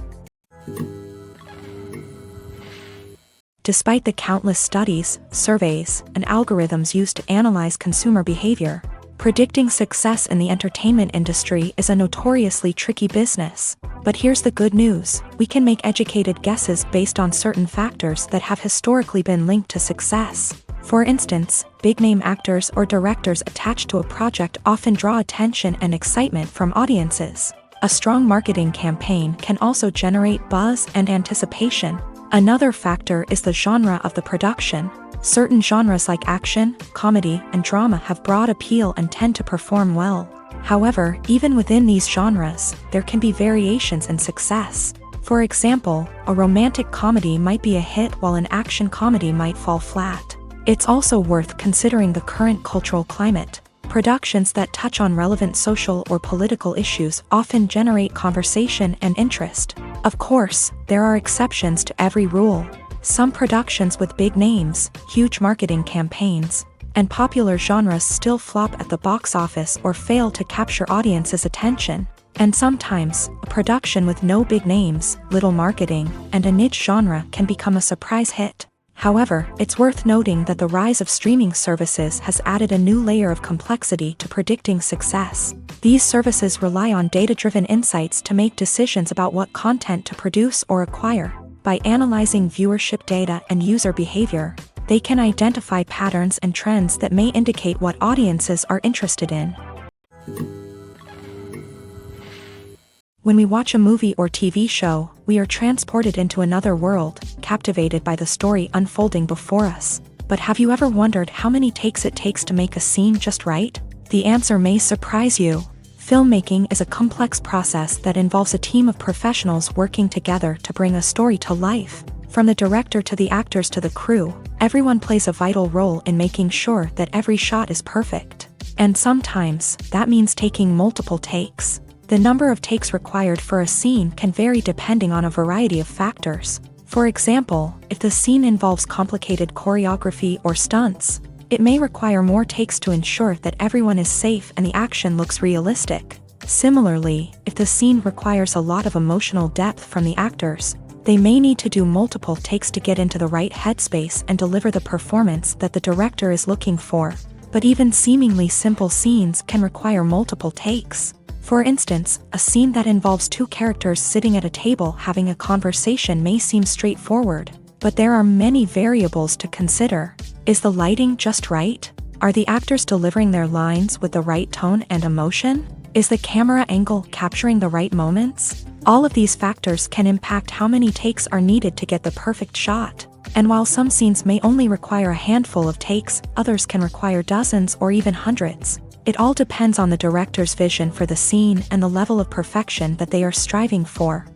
Despite the countless studies, surveys, and algorithms used to analyze consumer behavior, predicting success in the entertainment industry is a notoriously tricky business. But here's the good news: we can make educated guesses based on certain factors that have historically been linked to success. For instance, big-name actors or directors attached to a project often draw attention and excitement from audiences. A strong marketing campaign can also generate buzz and anticipation. Another factor is the genre of the production. Certain genres like action, comedy, and drama have broad appeal and tend to perform well. However, even within these genres, there can be variations in success. For example, a romantic comedy might be a hit while an action comedy might fall flat. It's also worth considering the current cultural climate. Productions that touch on relevant social or political issues often generate conversation and interest. Of course, there are exceptions to every rule. Some productions with big names, huge marketing campaigns, and popular genres still flop at the box office or fail to capture audiences' attention. And sometimes, a production with no big names, little marketing, and a niche genre can become a surprise hit. However, it's worth noting that the rise of streaming services has added a new layer of complexity to predicting success. These services rely on data-driven insights to make decisions about what content to produce or acquire. By analyzing viewership data and user behavior, they can identify patterns and trends that may indicate what audiences are interested in. When we watch a movie or TV show, we are transported into another world, captivated by the story unfolding before us. But have you ever wondered how many takes it takes to make a scene just right? The answer may surprise you. Filmmaking is a complex process that involves a team of professionals working together to bring a story to life. From the director to the actors to the crew, everyone plays a vital role in making sure that every shot is perfect. And sometimes, that means taking multiple takes. The number of takes required for a scene can vary depending on a variety of factors. For example, if the scene involves complicated choreography or stunts, it may require more takes to ensure that everyone is safe and the action looks realistic. Similarly, if the scene requires a lot of emotional depth from the actors, they may need to do multiple takes to get into the right headspace and deliver the performance that the director is looking for. But even seemingly simple scenes can require multiple takes. For instance, a scene that involves two characters sitting at a table having a conversation may seem straightforward, but there are many variables to consider. Is the lighting just right? Are the actors delivering their lines with the right tone and emotion? Is the camera angle capturing the right moments? All of these factors can impact how many takes are needed to get the perfect shot. And while some scenes may only require a handful of takes, others can require dozens or even hundreds. It all depends on the director's vision for the scene and the level of perfection that they are striving for.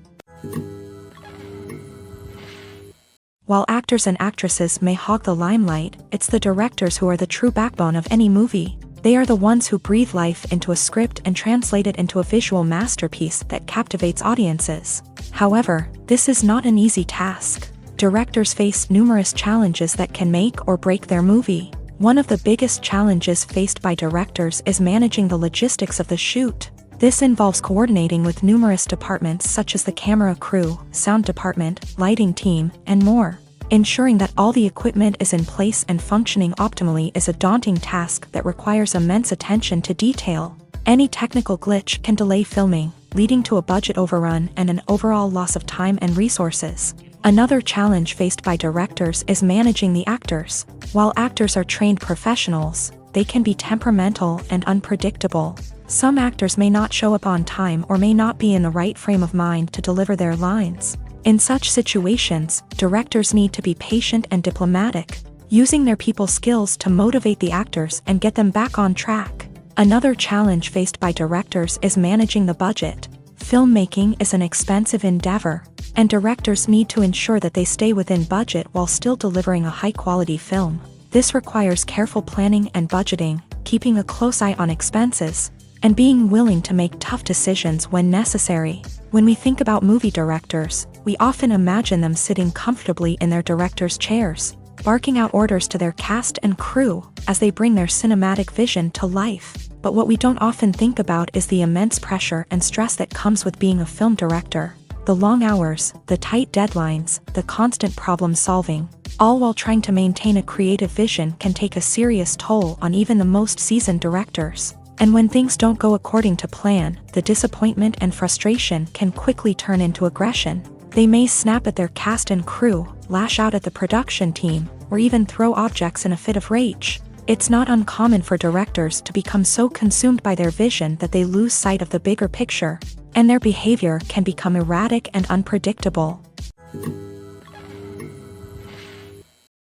While actors and actresses may hog the limelight, it's the directors who are the true backbone of any movie. They are the ones who breathe life into a script and translate it into a visual masterpiece that captivates audiences. However, this is not an easy task. Directors face numerous challenges that can make or break their movie. One of the biggest challenges faced by directors is managing the logistics of the shoot. This involves coordinating with numerous departments such as the camera crew, sound department, lighting team, and more. Ensuring that all the equipment is in place and functioning optimally is a daunting task that requires immense attention to detail. Any technical glitch can delay filming, leading to a budget overrun and an overall loss of time and resources. Another challenge faced by directors is managing the actors. While actors are trained professionals, they can be temperamental and unpredictable. Some actors may not show up on time or may not be in the right frame of mind to deliver their lines. In such situations, directors need to be patient and diplomatic, using their people skills to motivate the actors and get them back on track. Another challenge faced by directors is managing the budget. Filmmaking is an expensive endeavor, and directors need to ensure that they stay within budget while still delivering a high-quality film. This requires careful planning and budgeting, keeping a close eye on expenses, and being willing to make tough decisions when necessary. When we think about movie directors, we often imagine them sitting comfortably in their director's chairs, barking out orders to their cast and crew as they bring their cinematic vision to life. But what we don't often think about is the immense pressure and stress that comes with being a film director. The long hours, the tight deadlines, the constant problem solving, all while trying to maintain a creative vision can take a serious toll on even the most seasoned directors. And when things don't go according to plan, the disappointment and frustration can quickly turn into aggression. They may snap at their cast and crew, lash out at the production team, or even throw objects in a fit of rage. It's not uncommon for directors to become so consumed by their vision that they lose sight of the bigger picture, and their behavior can become erratic and unpredictable.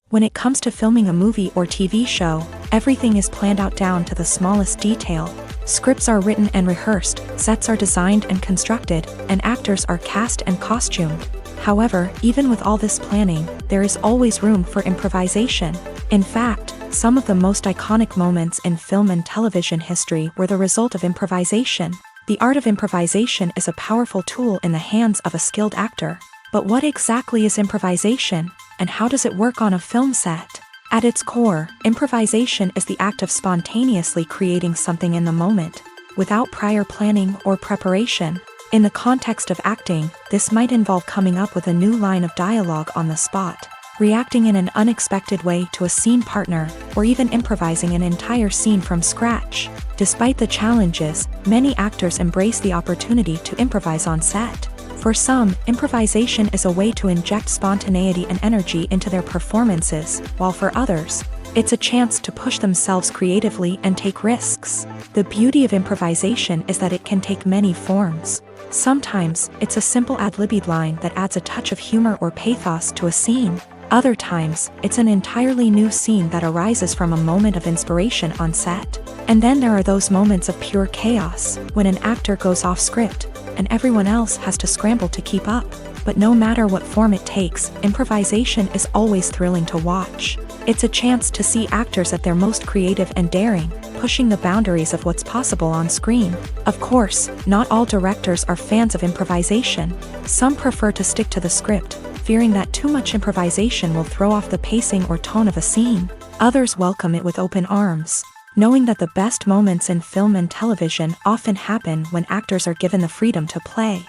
When it comes to filming a movie or TV show, everything is planned out down to the smallest detail. Scripts are written and rehearsed, sets are designed and constructed, and actors are cast and costumed. However, even with all this planning, there is always room for improvisation. In fact, some of the most iconic moments in film and television history were the result of improvisation. The art of improvisation is a powerful tool in the hands of a skilled actor. But what exactly is improvisation, and how does it work on a film set? At its core, improvisation is the act of spontaneously creating something in the moment, without prior planning or preparation. In the context of acting, this might involve coming up with a new line of dialogue on the spot, reacting in an unexpected way to a scene partner, or even improvising an entire scene from scratch. Despite the challenges, many actors embrace the opportunity to improvise on set. For some, improvisation is a way to inject spontaneity and energy into their performances, while for others, it's a chance to push themselves creatively and take risks. The beauty of improvisation is that it can take many forms. Sometimes, it's a simple ad-libbed line that adds a touch of humor or pathos to a scene. Other times, it's an entirely new scene that arises from a moment of inspiration on set. And then there are those moments of pure chaos, when an actor goes off script, and everyone else has to scramble to keep up. But no matter what form it takes, improvisation is always thrilling to watch. It's a chance to see actors at their most creative and daring, pushing the boundaries of what's possible on screen. Of course, not all directors are fans of improvisation. Some prefer to stick to the script, fearing that too much improvisation will throw off the pacing or tone of a scene. Others welcome it with open arms, knowing that the best moments in film and television often happen when actors are given the freedom to play.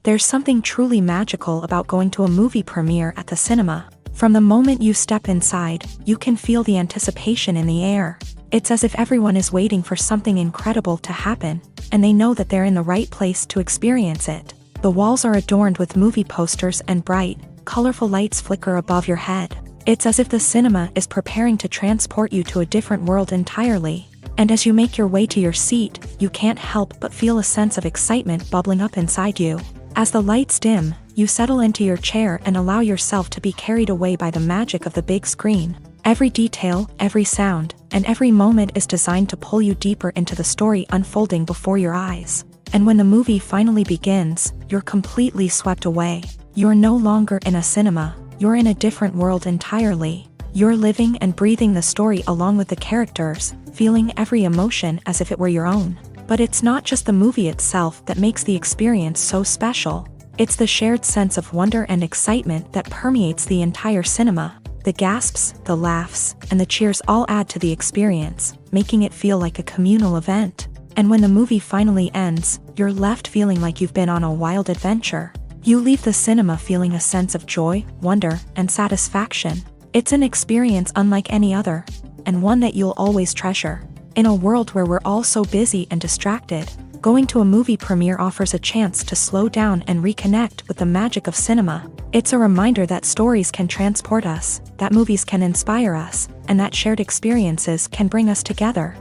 There's something truly magical about going to a movie premiere at the cinema. From the moment you step inside, you can feel the anticipation in the air. It's as if everyone is waiting for something incredible to happen, and they know that they're in the right place to experience it. The walls are adorned with movie posters and bright, colorful lights flicker above your head. It's as if the cinema is preparing to transport you to a different world entirely. And as you make your way to your seat, you can't help but feel a sense of excitement bubbling up inside you. As the lights dim, you settle into your chair and allow yourself to be carried away by the magic of the big screen. Every detail, every sound, and every moment is designed to pull you deeper into the story unfolding before your eyes. And when the movie finally begins, you're completely swept away. You're no longer in a cinema, you're in a different world entirely. You're living and breathing the story along with the characters, feeling every emotion as if it were your own. But it's not just the movie itself that makes the experience so special. It's the shared sense of wonder and excitement that permeates the entire cinema. The gasps, the laughs, and the cheers all add to the experience, making it feel like a communal event. And when the movie finally ends, you're left feeling like you've been on a wild adventure. You leave the cinema feeling a sense of joy, wonder, and satisfaction. It's an experience unlike any other, and one that you'll always treasure. In a world where we're all so busy and distracted, going to a movie premiere offers a chance to slow down and reconnect with the magic of cinema. It's a reminder that stories can transport us, that movies can inspire us, and that shared experiences can bring us together.